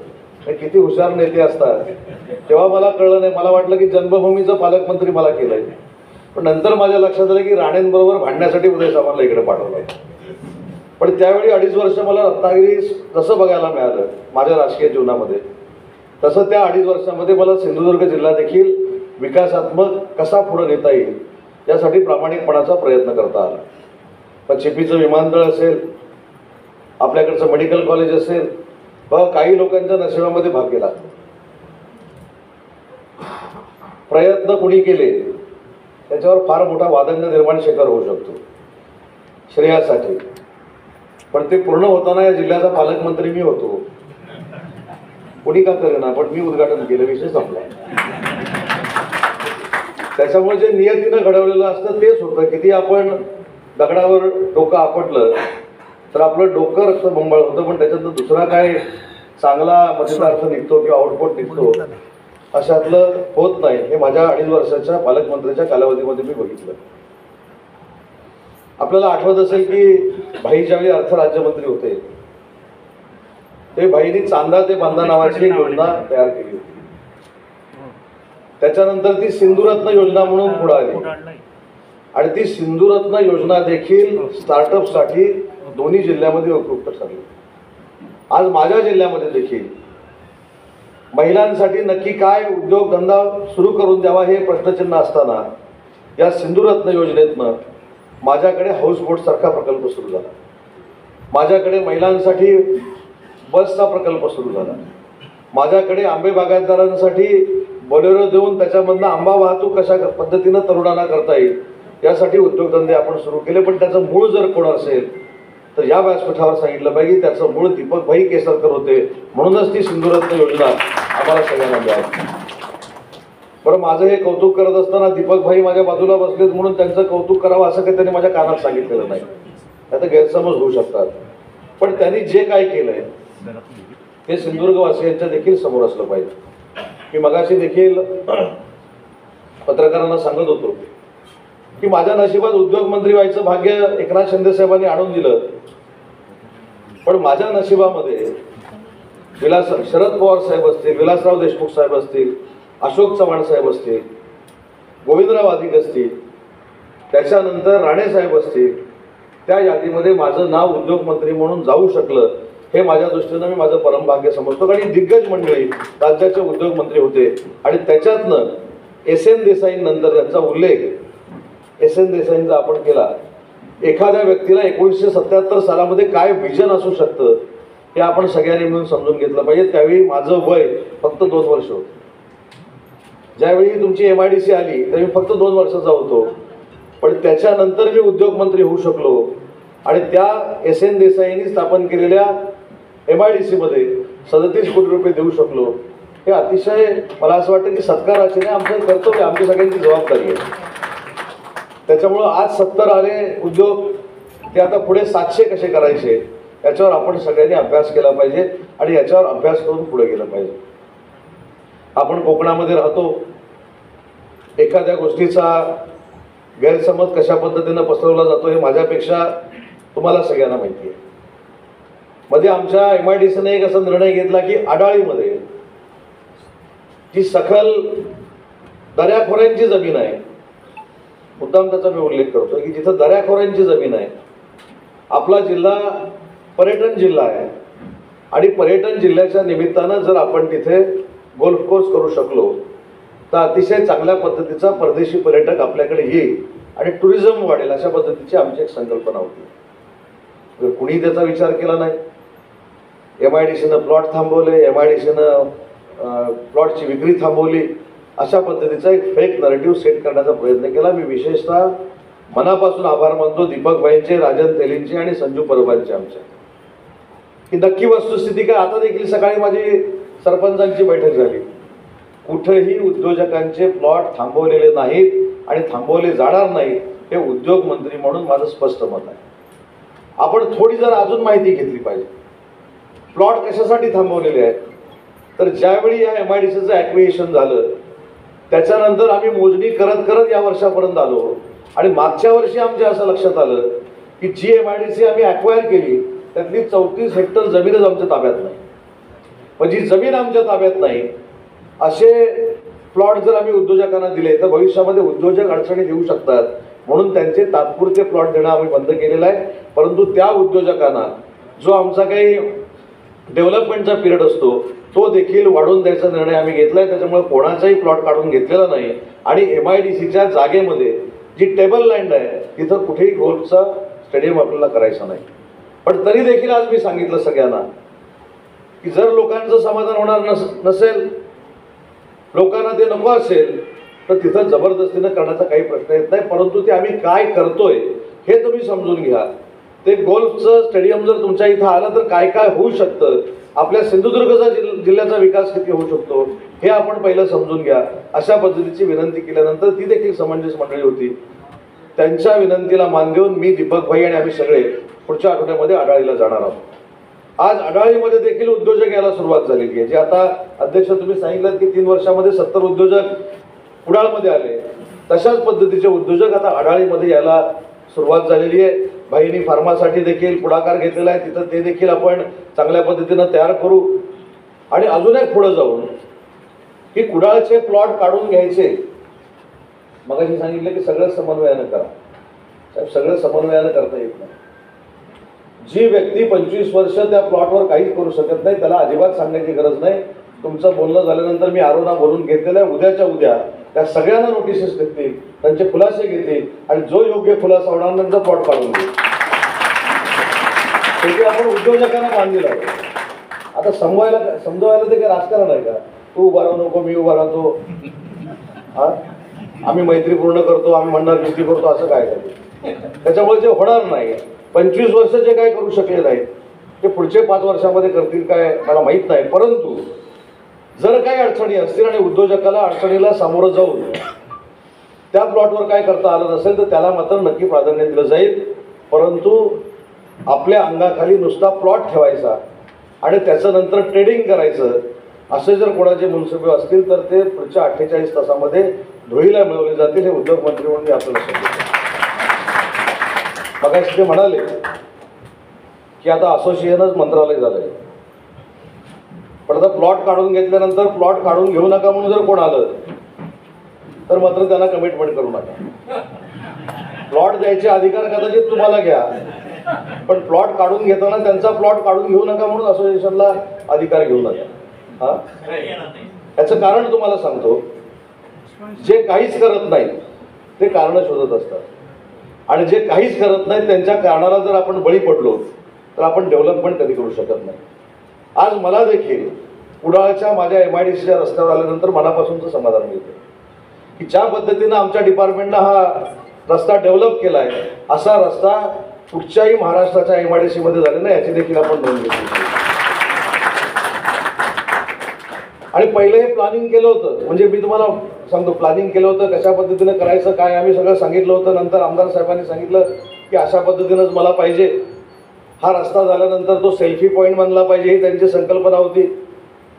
हे किती हुशार नेते असतात तेव्हा मला कळलं नाही. मला वाटलं की जन्मभूमीचा पालकमंत्री मला केलंय, पण नंतर माझ्या लक्षात आलं की राणेंबरोबर भांडण्यासाठी उदय सामंतला इकडे पाठवलं. पण त्यावेळी 2.5 वर्ष मला रत्नागिरी जसं बघायला मिळालं माझ्या राजकीय जीवनामध्ये, तसं त्या 2.5 वर्षामध्ये मला सिंधुदुर्ग जिल्हा देखील विकासात्मक कसा पुढे नेता येईल यासाठी प्रामाणिकपणाचा प्रयत्न करता आला. पण चिपीचं विमानतळ असेल, आपल्याकडचं मेडिकल कॉलेज असेल, काही लोकांच्या नशिबामध्ये भाग गेला. प्रयत्न कुणी केले त्याच्यावर फार मोठा वादंग निर्माण शिकार होऊ शकतो श्रेयासाठी, पण ते पूर्ण होताना या जिल्ह्याचा पालकमंत्री मी होतो. कोणी का करेना, पण मी उद्घाटन केलं, विषय संपला. त्याच्यामुळे जे नियतीनं घडवलेलं असतं तेच होतं. किती आपण दगडावर डोकं आपटलं तर आपलं डोकं रक्तबंबाळ होतं, पण त्याच्यातनं दुसरा काय चांगला मतदार्थ निघतो किंवा आउटपुट निघतो अशातलं होत नाही. हे माझ्या 2.5 वर्षाच्या पालकमंत्र्याच्या कालावधीमध्ये मी बघितलं. आपल्याला आठवत असेल की भाई ज्यावेळी अर्थ राज्यमंत्री होते ते भाईनी चांदा ते बांधा नावाची एक योजना तयार केली होती. त्याच्यानंतर ती सिंधुरत्न योजना म्हणून पुढे आली आणि ती सिंधुरत्न योजना देखील स्टार्टअपसाठी दोन्ही जिल्ह्यामध्ये उपयुक्त ठरली. आज माझ्या जिल्ह्यामध्ये देखील महिलांसाठी नक्की काय उद्योगधंदा सुरू करून द्यावा हे प्रश्नचिन्ह असताना या सिंधुरत्न योजनेतनं माझ्याकडे हाऊसबोट सारखा प्रकल्प सुरू झाला. माझ्याकडे महिलांसाठी बसचा प्रकल्प सुरू झाला. माझ्याकडे आंबे बागायतदारांसाठी बोलेरो देऊन त्याच्यामधनं आंबा वाहतूक कशा पद्धतीनं तरुणांना करता येईल यासाठी उद्योगधंदे आपण सुरू केले. पण त्याचं मूळ जर कोण असेल तर या व्यासपीठावर सांगितलं पाहिजे त्याचं मूळ दीपक भाई केसरकर होते, म्हणूनच ती सिंधुरत्न योजना आम्हाला सगळ्यांना मिळाली. बरं, माझं हे कौतुक करत असताना दीपक भाई माझ्या बाजूला बसलेत म्हणून त्यांचं कौतुक करावं असं काही त्यांनी माझ्या कानात सांगितलेलं नाही. आता गैरसमज होऊ शकतात, पण त्यांनी जे काय केलंय ते सिंधुदुर्गवासियांच्या देखील समोर असलं पाहिजे. मी मगाशी देखील पत्रकारांना सांगत होतो की माझ्या नशिबात उद्योगमंत्री व्हायचं भाग्य एकनाथ शिंदे साहेबांनी आणून दिलं, पण माझ्या नशिबामध्ये शरद पवार साहेब असतील, विलासराव देशमुख साहेब असतील, अशोक चव्हाण साहेब असतील, गोविंदराव अधिक असतील, त्याच्यानंतर राणे साहेब असतील, त्या यादीमध्ये माझं नाव उद्योगमंत्री म्हणून जाऊ शकलं हे माझ्या दृष्टीनं मी माझं परमभाग्य समजतो. आणि दिग्गज मंडळी राज्याचे उद्योगमंत्री होते आणि त्याच्यातनं SN देसाईंनंतर ज्यांचा उल्लेख SN देसाईंचा आपण केला, एखाद्या व्यक्तीला 1977 सालामध्ये काय विजन असू शकतं हे आपण सगळ्यांनी मिळून समजून घेतलं पाहिजे. त्यावेळी माझं वय फक्त 2 वर्ष होतं. ज्यावेळी तुमची MIDC आली त्यावेळी फक्त 2 वर्षाचा होतो, पण त्याच्यानंतर मी उद्योगमंत्री होऊ शकलो आणि त्या SN देसाईंनी स्थापन केलेल्या MIDC मध्ये 37 कोटी रुपये देऊ शकलो. हे अतिशय मला असं वाटतं की सत्काराचे नाही, आमचं कर्तव्य, आमची सगळ्यांची जबाबदारी आहे. त्याच्यामुळं आज 70 आले उद्योग, ते आता पुढे 700 कसे करायचे याच्यावर आपण सगळ्यांनी अभ्यास केला पाहिजे आणि याच्यावर अभ्यास करून पुढे गेलं पाहिजे. आपण कोकणामध्ये राहतो, एखाद्या गोष्टीचा गैरसमज कशा पद्धतीनं पसरवला जातो हे माझ्यापेक्षा तुम्हाला सगळ्यांना माहिती आहे. मध्ये आमच्या MIDCने एक असा निर्णय घेतला की आडाळीमध्ये जी सखल दऱ्याखोऱ्यांची जमीन आहे, मुद्दाम त्याचा मी उल्लेख करतो की जिथं दऱ्याखोऱ्यांची जमीन आहे, आपला जिल्हा पर्यटन जिल्हा आहे आणि पर्यटन जिल्ह्याच्या निमित्तानं जर आपण तिथे गोल्फ कोर्स करू शकलो तर अतिशय चांगल्या पद्धतीचा परदेशी पर्यटक आपल्याकडे येईल आणि टुरिझम वाढेल, अशा पद्धतीची आमची एक संकल्पना होती. कुणी त्याचा विचार केला नाही. MIDCनं प्लॉट थांबवले, MIDCनं प्लॉटची विक्री थांबवली, अशा पद्धतीचा एक फेक नरेटिव्ह सेट करण्याचा प्रयत्न केला. मी विशेषतः मनापासून आभार मानतो दीपक भाईंचे, राजन तेलींचे आणि संजू परबांचे आमच्या, की नक्की वस्तुस्थिती काय. आता देखील सकाळी माझी सरपंचांची बैठक झाली. कुठेही उद्योजकांचे प्लॉट थांबवलेले नाहीत आणि थांबवले जाणार नाहीत, हे उद्योगमंत्री म्हणून माझं स्पष्ट मत आहे. आपण थोडी जर अजून माहिती घेतली पाहिजे. प्लॉट कशासाठी थांबवलेले आहेत तर ज्यावेळी या MIDCचं ॲक्विएशन झालं त्याच्यानंतर आम्ही मोजणी करत करत या वर्षापर्यंत आलो आणि मागच्या वर्षी आमच्या असं लक्षात आलं की जी MIDC आम्ही ॲक्वायर केली त्यातली 34 हेक्टर जमीनच आमच्या ताब्यात नाही. पण जी जमीन आमच्या ताब्यात नाही असे प्लॉट जर आम्ही उद्योजकांना दिले तर भविष्यामध्ये उद्योजक अडचणी देऊ शकतात, म्हणून त्यांचे तात्पुरते प्लॉट देणं आम्ही बंद केलेलं आहे. परंतु त्या उद्योजकांना जो आमचा काही डेव्हलपमेंटचा पिरियड असतो तो देखील वाढवून द्यायचा निर्णय आम्ही घेतला आहे. त्याच्यामुळे कोणाचाही प्लॉट काढून घेतलेला नाही आणि MIDCच्या जागेमध्ये जी टेबल लँड आहे तिथं कुठेही गोल्फचा स्टेडियम आपल्याला करायचा नाही. पण तरी देखील आज मी सांगितलं सगळ्यांना की जर लोकांचं समाधान होणार नसेल, लोकांना ते नको असेल तर तिथं जबरदस्तीनं करण्याचा काही प्रश्न येत नाही, परंतु ते आम्ही काय करतोय हे तुम्ही समजून घ्या. ते गोल्फचं स्टेडियम जर तुमच्या इथं आलं तर काय काय होऊ शकतं, आपल्या सिंधुदुर्गचा जिल्ह्याचा विकास किती होऊ शकतो हे आपण पहिलं समजून घ्या. अशा पद्धतीची विनंती केल्यानंतर ती देखील समंजस मंडळी होती. त्यांच्या विनंतीला मान देऊन मी, दीपक भाई आणि आम्ही सगळे पुढच्या आठवड्यामध्ये आढाळीला जाणार आहोत. आज आढाळीमध्ये देखील उद्योजक यायला सुरुवात झालेली आहे. जे आता अध्यक्ष तुम्ही सांगितलं की 3 वर्षामध्ये 70 उद्योजक कुडाळमध्ये आले, तशाच पद्धतीचे उद्योजक आता आढाळीमध्ये यायला सुरुवात झालेली आहे. भाईनी फार्मासाठी देखील पुढाकार घेतलेला आहे, तिथं ते देखील आपण चांगल्या पद्धतीनं तयार करू. आणि अजून एक पुढे जाऊन की कुडाळचे प्लॉट काढून घ्यायचे, मगाशी सांगितलं की सगळं समन्वयानं करा. साहेब, सगळं समन्वयानं करता येत नाही. जी व्यक्ती 25 वर्ष त्या प्लॉटवर काहीच करू शकत नाही त्याला अजिबात सांगण्याची गरज नाही. तुमचं बोलणं झाल्यानंतर मी आरोना बोलून घेतलेलं आहे. उद्याच्या उद्या त्या सगळ्यांना नोटिसेस घेतील, त्यांचे खुलासे घेतील आणि जो योग्य खुलासा होणार त्यांचा प्लॉट काढून घेईल. शेवटी आपण उद्योजकांना बांधलेलं आहे. आता समजवायला ते काही राजकारण आहे का? तू उभा राहू नको, मी उभा राहतो, हा आम्ही मैत्रीपूर्ण करतो, आम्ही म्हणणार युती करतो, असं काय नाही. त्याच्यामुळे जे होणार नाही, 25 वर्ष जे काय करू शकले नाहीत ते पुढचे 5 वर्षामध्ये करतील काय मला माहीत नाही. परंतु जर काही अडचणी असतील आणि उद्योजकाला अडचणीला सामोरं जाऊन त्या प्लॉटवर काय करता आलं नसेल तर त्याला मात्र नक्की प्राधान्य दिलं जाईल. परंतु आपल्या अंगाखाली नुसता प्लॉट ठेवायचा आणि त्याचं नंतर ट्रेडिंग करायचं असे जर कोणाचे मुनसबे असतील तर ते पुढच्या 48 तासामध्ये धुळीला मिळवले जातील. हे उद्योग मंत्री म्हणून मी आपल्याला सांगितलं. मगाशी ते म्हणाले की आता असोसिएशनच मंत्रालय झालंय, पण आता प्लॉट काढून घेतल्यानंतर प्लॉट काढून घेऊ नका म्हणून जर कोण आलं तर मात्र त्यांना कमिटमेंट करू नका. प्लॉट द्यायचे अधिकार कदाचित तुम्हाला घ्या, पण प्लॉट काढून घेताना त्यांचा प्लॉट काढून घेऊ नका म्हणून असोसिएशनला अधिकार घेऊ नका. हा, याचं कारण तुम्हाला सांगतो. जे काहीच करत नाही ते कारण शोधत असतात आणि जे काहीच करत नाही त्यांच्या कारणाला जर आपण बळी पडलो तर आपण डेव्हलपमेंट कधी करू शकत नाही. आज मला देखील कुडाळच्या माझ्या MIDCच्या रस्त्यावर आल्यानंतर मनापासूनचं समाधान मिळतं की ज्या पद्धतीनं आमच्या डिपार्टमेंटनं हा रस्ता डेव्हलप केला आहे असा रस्ता कुठच्याही महाराष्ट्राच्या MIDC मध्ये झाले नाही, याची देखील आपण नोंद घेतली. आणि पहिले हे प्लॅनिंग केलं होतं, म्हणजे मी तुम्हाला सांगतो प्लॅनिंग केलं होतं कशा पद्धतीनं करायचं काय आम्ही सगळं सांगितलं होतं. नंतर आमदार साहेबांनी सांगितलं की अशा पद्धतीनंच मला पाहिजे. हा रस्ता झाल्यानंतर तो सेल्फी पॉईंट बनला पाहिजे ही त्यांची संकल्पना होती.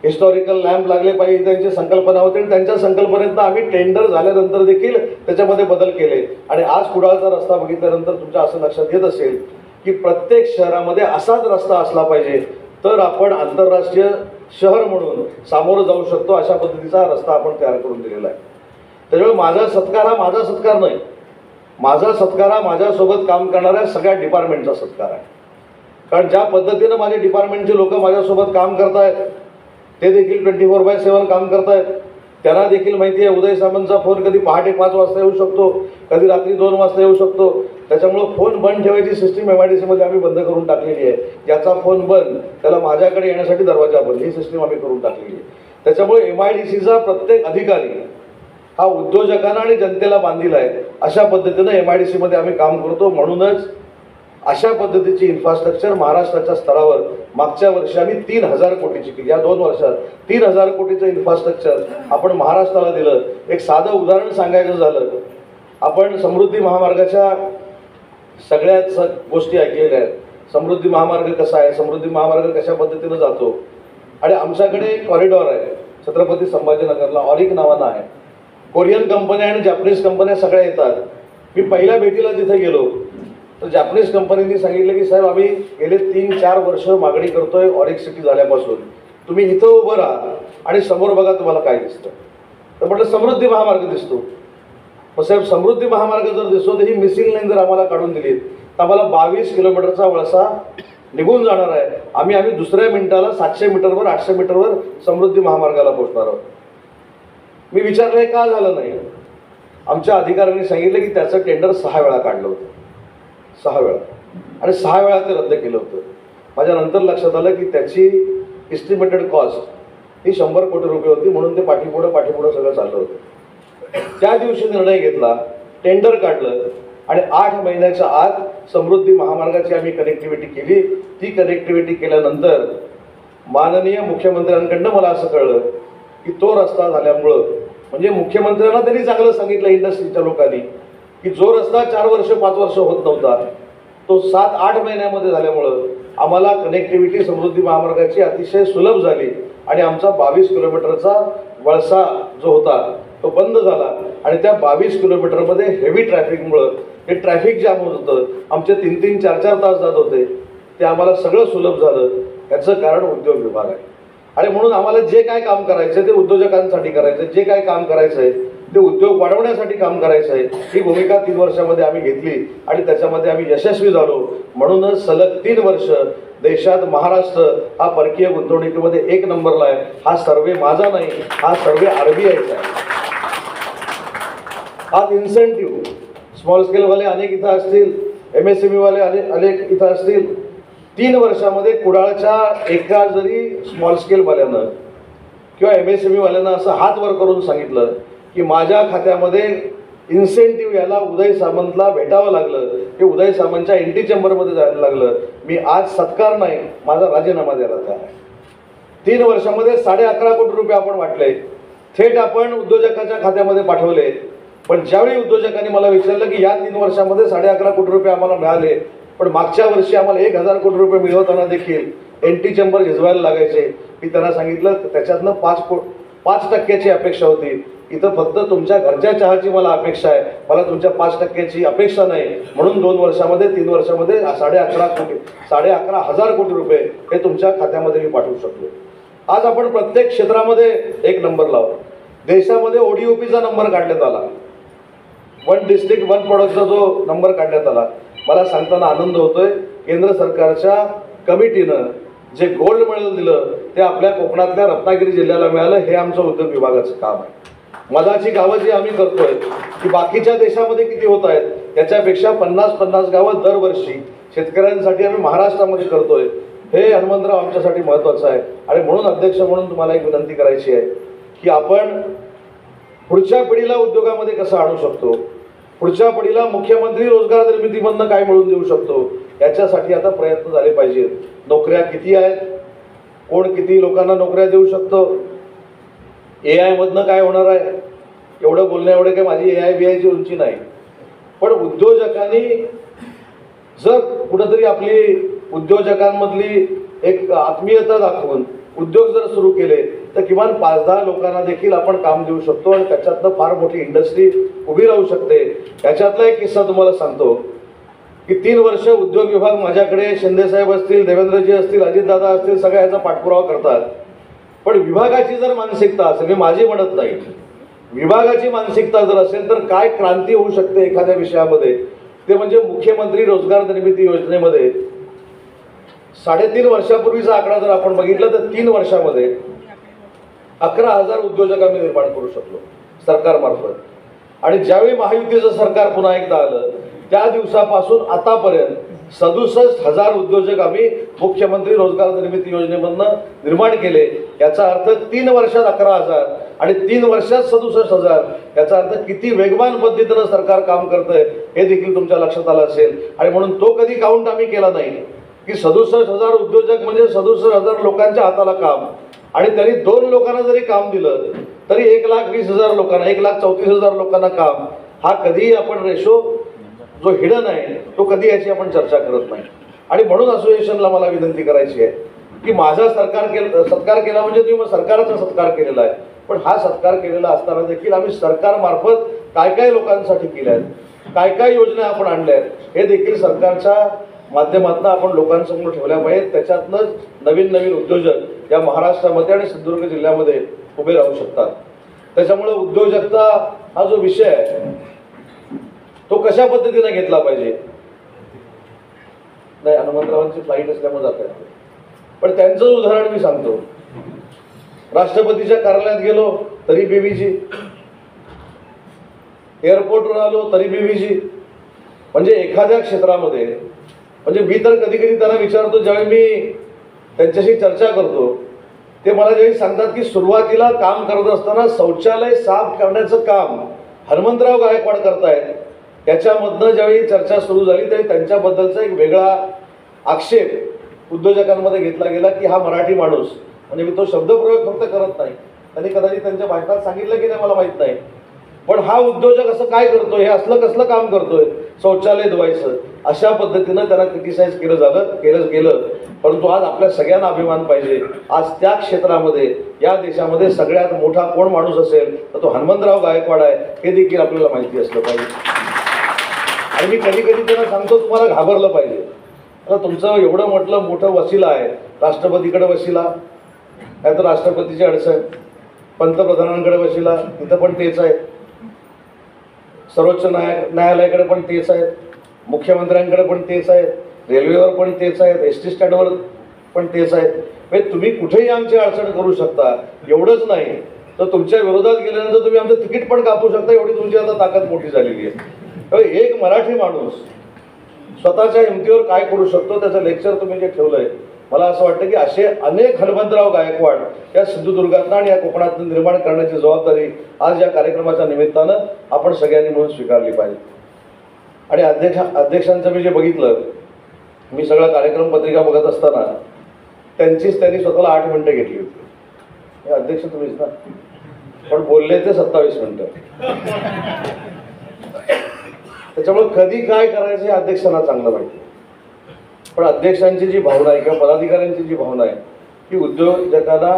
हिस्टॉरिकल लॅम्प लागले पाहिजे ही त्यांची संकल्पना होती आणि त्यांच्या संकल्पनेतनं आम्ही टेंडर झाल्यानंतर देखील त्याच्यामध्ये बदल केले. आणि आज कुडाळचा रस्ता बघितल्यानंतर तुमच्या असं लक्षात येत असेल की प्रत्येक शहरामध्ये असाच रस्ता असला पाहिजे तर आपण आंतरराष्ट्रीय शहर म्हणून सामोरं जाऊ शकतो. अशा पद्धतीचा रस्ता आपण तयार करून दिलेला आहे. त्याच्यामुळे माझा सत्कार हा माझा सत्कार नाही, माझा सत्कार हा माझ्यासोबत काम करणाऱ्या सगळ्या डिपार्टमेंटचा सत्कार आहे. कारण ज्या पद्धतीनं माझे डिपार्टमेंटचे लोक माझ्यासोबत काम करतायत ते देखील 24/7 काम करतायत. त्यांना देखील माहिती आहे उदय सामंतचा फोन कधी पहाटे 5 वाजता येऊ शकतो, कधी रात्री 2 वाजता येऊ शकतो. त्याच्यामुळं फोन बंद ठेवायची सिस्टीम MIDC मध्ये आम्ही बंद करून टाकलेली आहे. ज्याचा फोन बंद त्याला माझ्याकडे येण्यासाठी दरवाजा बंद ही सिस्टीम आम्ही करून टाकलेली आहे. त्याच्यामुळे MIDCचा प्रत्येक अधिकारी हा उद्योजकांना आणि जनतेला बांधील आहे. अशा पद्धतीनं MIDC मध्ये आम्ही काम करतो. म्हणूनच अशा पद्धतीची इन्फ्रास्ट्रक्चर महाराष्ट्राच्या स्तरावर मागच्या वर्षी आम्ही 3,000 कोटीची केली. या 2 वर्षात 3,000 कोटीचं इन्फ्रास्ट्रक्चर आपण महाराष्ट्राला दिलं. एक साधं उदाहरण सांगायचं झालं, आपण समृद्धी महामार्गाच्या सगळ्याच गोष्टी ऐकलेल्या आहेत. समृद्धी महामार्ग कसा आहे, समृद्धी महामार्ग कशा पद्धतीनं जातो. आणि आमच्याकडे एक कॉरिडॉर आहे छत्रपती संभाजीनगरला, ऑरिक नावानं आहे. कोरियन कंपन्या आणि जॅपनीज कंपन्या सगळ्या येतात. मी पहिल्या भेटीला तिथे गेलो तर जॅपनीज कंपनीने सांगितलं की साहेब आम्ही गेले 3-4 वर्ष मागणी करतोय ऑरिक सिटी झाल्यापासून, तुम्ही इथं उभं राहा आणि समोर बघा तुम्हाला काय दिसतं. तर म्हटलं समृद्धी महामार्ग दिसतो. मग साहेब समृद्धी महामार्ग जर दिसतो तर ही मिसिंग लाईन जर आम्हाला काढून दिली तर आम्हाला 22 किलोमीटरचा वळसा निघून जाणार आहे. आम्ही दुसऱ्या मिनिटाला 700 मीटरवर 800 मीटरवर समृद्धी महामार्गाला पोहोचणार आहोत. मी विचारलं का झालं नाही. आमच्या अधिकाऱ्यांनी सांगितलं की त्याचं टेंडर 6 वेळा काढलं होतं, 6 वेळा, आणि 6 वेळा ते रद्द केलं होतं. माझ्या नंतर लक्षात आलं की त्याची इस्टिमेटेड कॉस्ट ही 100 कोटी रुपये होती, म्हणून ते पाठीपुढं सगळं चाललं होतं. त्या दिवशी निर्णय घेतला, टेंडर काढलं आणि 8 महिन्याच्या आत समृद्धी महामार्गाची आम्ही कनेक्टिव्हिटी केली. ती कनेक्टिव्हिटी केल्यानंतर माननीय मुख्यमंत्र्यांकडनं मला असं कळलं की तो रस्ता झाल्यामुळं, म्हणजे मुख्यमंत्र्यांना त्यांनी चांगलं सांगितलं इंडस्ट्रीच्या लोकांनी की जो रस्ता 4 वर्ष 5 वर्ष होत नव्हता तो 7-8 महिन्यामध्ये झाल्यामुळं आम्हाला कनेक्टिव्हिटी समृद्धी महामार्गाची अतिशय सुलभ झाली आणि आमचा 22 किलोमीटरचा वळसा जो होता तो बंद झाला आणि त्या 22 किलोमीटरमध्ये हेवी ट्रॅफिकमुळं हे ट्रॅफिक जाम होत होतं, आमचे 3-3, 4-4 तास जात होते, ते आम्हाला सगळं सुलभ झालं. याचं कारण उद्योग विभाग आहे. आणि म्हणून आम्हाला जे काय काम करायचं ते उद्योजकांसाठी करायचं, जे काय काम करायचं आहे ते उद्योग वाढवण्यासाठी काम करायचं आहे, ही भूमिका 3 वर्षामध्ये आम्ही घेतली आणि त्याच्यामध्ये आम्ही यशस्वी झालो. म्हणूनच सलग 3 वर्ष देशात महाराष्ट्र हा परकीय गुंतवणुकीमध्ये 1 नंबरला आहे. हा सर्वे माझा नाही, हा सर्वे RBIचा आहे. हा इन्सेंटिव्ह स्मॉल स्केलवाले अनेक इथं असतील, MSME वाले अनेक इथं असतील. 3 वर्षामध्ये कुडाळच्या एका जरी स्मॉल स्केलवाल्यानं किंवा MSME वाल्यांना असं हात वर करून सांगितलं की माझ्या खात्यामध्ये इन्सेंटिव्ह याला उदय सामंतला भेटावं लागलं, हे उदय सामंतच्या एंटी चेंबरमध्ये जायला लागलं, मी आज सत्कार नाही, माझा राजीनामा द्यायला तयार आहे. 3 वर्षामध्ये 11.5 कोटी रुपये आपण वाटले, थेट आपण उद्योजकाच्या खात्यामध्ये पाठवले. पण ज्यावेळी उद्योजकांनी मला विचारलं की या 3 वर्षामध्ये 11.5 कोटी रुपये आम्हाला मिळाले, पण मागच्या वर्षी आम्हाला 1,000 कोटी रुपये मिळवताना देखील एंटी चेंबर झिजवायला लागायचे, मी त्यांना सांगितलं त्याच्यातनं 5% अपेक्षा होती. इथं फक्त तुमच्या घरच्या चहाची मला अपेक्षा आहे, मला तुमच्या 5% अपेक्षा नाही. म्हणून 2 वर्षामध्ये 3 वर्षामध्ये 11,500 कोटी रुपये हे तुमच्या खात्यामध्ये मी पाठवू शकलो. आज आपण प्रत्येक क्षेत्रामध्ये 1 नंबर लावतो. देशामध्ये ODOPचा नंबर काढण्यात आला, 1 डिस्ट्रिक्ट 1 प्रोडक्टचा जो नंबर काढण्यात आला. मला सांगताना आनंद होतोय, केंद्र सरकारच्या कमिटीनं जे गोल्ड मेडल दिलं ते आपल्या कोकणातल्या रत्नागिरी जिल्ह्याला मिळालं. हे आमचं उद्योग विभागाचं काम आहे. मधाची गावं जी आम्ही करतोय की बाकीच्या देशामध्ये किती होत आहेत त्याच्यापेक्षा 50-50 गावं दरवर्षी शेतकऱ्यांसाठी आम्ही महाराष्ट्रामध्ये करतोय. हे हनुमंतराव आमच्यासाठी महत्त्वाचं आहे. आणि म्हणून अध्यक्ष म्हणून तुम्हाला एक विनंती करायची आहे की आपण पुढच्या पिढीला उद्योगामध्ये कसं आणू शकतो, पुढच्या पिढीला मुख्यमंत्री रोजगार निर्मितीमधनं काय मिळवून देऊ शकतो, याच्यासाठी आता प्रयत्न झाले पाहिजेत. नोकऱ्या किती आहेत, कोण किती लोकांना नोकऱ्या देऊ शकतो, AI मधनं काय होणार आहे, एवढं बोलण्या एवढे काय माझी AI-BI ची उंची नाही. पण उद्योजकांनी जर कुठंतरी आपली उद्योजकांमधली एक आत्मीयता दाखवून उद्योग जर सुरू केले तर किमान 5-10 लोकांना देखील आपण काम देऊ शकतो आणि त्याच्यातनं फार मोठी इंडस्ट्री उभी राहू शकते. याच्यातला एक किस्सा तुम्हाला सांगतो की 3 वर्ष उद्योग विभाग माझ्याकडे, शिंदेसाहेब असतील, देवेंद्रजी असतील, अजितदादा असतील, सगळ्या याचा पाठपुरावा करतात. पण विभागाची जर मानसिकता असेल, मी माझी म्हणत नाही, विभागाची मानसिकता जर असेल तर काय क्रांती होऊ शकते एखाद्या विषयामध्ये, ते म्हणजे मुख्यमंत्री रोजगार निर्मिती योजनेमध्ये 3.5 वर्षापूर्वीचा आकडा जर आपण बघितला तर 3 वर्षामध्ये 11,000 उद्योजक आम्ही निर्माण करू शकलो सरकारमार्फत. आणि ज्यावेळी महायुतीचं सरकार पुन्हा एकदा आलं त्या दिवसापासून आतापर्यंत 67,000 उद्योजक आम्ही मुख्यमंत्री रोजगार निर्मिती योजनेमधनं निर्माण केले. याचा अर्थ 3 वर्षात 11,000 आणि 3 वर्षात 67,000. याचा अर्थ किती वेगवान पद्धतीनं सरकार काम करतंय हे देखील तुमच्या लक्षात आलं असेल. आणि म्हणून तो कधी काउंट आम्ही केला नाही की 67,000 उद्योजक म्हणजे 67,000 लोकांच्या हाताला काम. आणि त्यांनी 2 लोकांना जरी काम दिलं तरी 1,20,000 लोकांना, 1,34,000 लोकांना काम. हा कधीही आपण रेशो जो हिडन आहे तो कधी याची आपण चर्चा करत नाही. आणि म्हणून असोसिएशनला मला विनंती करायची आहे की माझा सत्कार केला म्हणजे तुम्ही मग सरकारचा सत्कार केलेला आहे, पण हा सत्कार केलेला असताना देखील आम्ही सरकारमार्फत काय काय लोकांसाठी केल्या आहेत, काय काय योजना आपण आणल्या आहेत, हे देखील सरकारच्या माध्यमातून आपण लोकांसमोर ठेवल्या पाहिजेत. त्याच्यातनंच नवीन नवीन उद्योजक या महाराष्ट्रामध्ये आणि सिंधुदुर्ग जिल्ह्यामध्ये उभे राहू शकतात. त्याच्यामुळे उद्योजकता हा जो विषय आहे तो कशा पद्धतीने घेतला पाहिजे. नाही, हनुमंतरावांची फ्लाईट असल्यामुळे जात आहे, पण त्यांचं उदाहरण मी सांगतो. राष्ट्रपतीच्या कार्यालयात गेलो तरी बीबीजी, एअरपोर्टवर आलो तरी बीबीजी. म्हणजे एखाद्या क्षेत्रामध्ये, म्हणजे मी तर कधी कधी त्यांना विचारतो, ज्यावेळी मी त्यांच्याशी चर्चा करतो ते मला ज्यावेळी सांगतात की सुरुवातीला काम करत असताना शौचालय साफ करण्याचं काम हनुमंतराव गायकवाड करतायत त्याच्यामधनं ज्यावेळी चर्चा सुरू झाली त्यावेळी त्यांच्याबद्दलचा एक वेगळा आक्षेप उद्योजकांमध्ये घेतला गेला की हा मराठी माणूस, म्हणजे मी तो शब्दप्रयोग फक्त करत नाही, त्यांनी कदाचित त्यांच्या भाषणात सांगितलं की नाही मला माहीत नाही, पण हा उद्योजक असं काय करतोय, हे असलं कसलं काम करतोय, शौचालय धुवायचं, अशा पद्धतीनं त्यांना क्रिटिसाइज केलं गेलं. परंतु आज आपल्या सगळ्यांना अभिमान पाहिजे, आज त्या क्षेत्रामध्ये या देशामध्ये सगळ्यात मोठा कोण माणूस असेल तर तो हनुमंतराव गायकवाड आहे, हे देखील आपल्याला माहिती असलं पाहिजे. आणि मी कधी कधी त्यांना सांगतो तुम्हाला घाबरलं पाहिजे. आता तुमचं एवढं म्हटलं मोठं वशिला आहे, राष्ट्रपतीकडे वशिला काय तर राष्ट्रपतीची अडचण, पंतप्रधानांकडे वशिला तिथं पण तेच आहे, सर्वोच्च न्यायालयाकडे पण तेच आहे, मुख्यमंत्र्यांकडे पण तेच आहे, रेल्वेवर पण तेच आहेत, एसटी स्टँडवर पण तेच आहेत. म्हणजे तुम्ही कुठेही आमची अडचण करू शकता. एवढंच नाही तर तुमच्या विरोधात गेल्यानंतर तुम्ही आमचं तिकीट पण कापू शकता, एवढी तुमची आता ताकद मोठी झालेली आहे. एक मराठी माणूस स्वतःच्या हिमतीवर काय करू शकतो त्याचं लेक्चर तुम्ही जे ठेवलंय, मला असं वाटतं की असे अनेक हनुमंतराव गायकवाड या सिंधुदुर्गातनं आणि या कोकणातून निर्माण करण्याची जबाबदारी आज या कार्यक्रमाच्या निमित्तानं आपण सगळ्यांनी मिळून स्वीकारली पाहिजे. आणि अध्यक्षांचं मी जे बघितलं, मी सगळा कार्यक्रम पत्रिका बघत असताना त्यांनी स्वतःला 8 मिनिटं घेतली होती. हे अध्यक्ष तुम्हीच ना, पण बोलले ते 27 मिनिटं. त्याच्यामुळे कधी काय करायचं हे अध्यक्षांना चांगलं माहिती. पण अध्यक्षांची जी भावना आहे किंवा पदाधिकाऱ्यांची जी भावना आहे की उद्योजकांना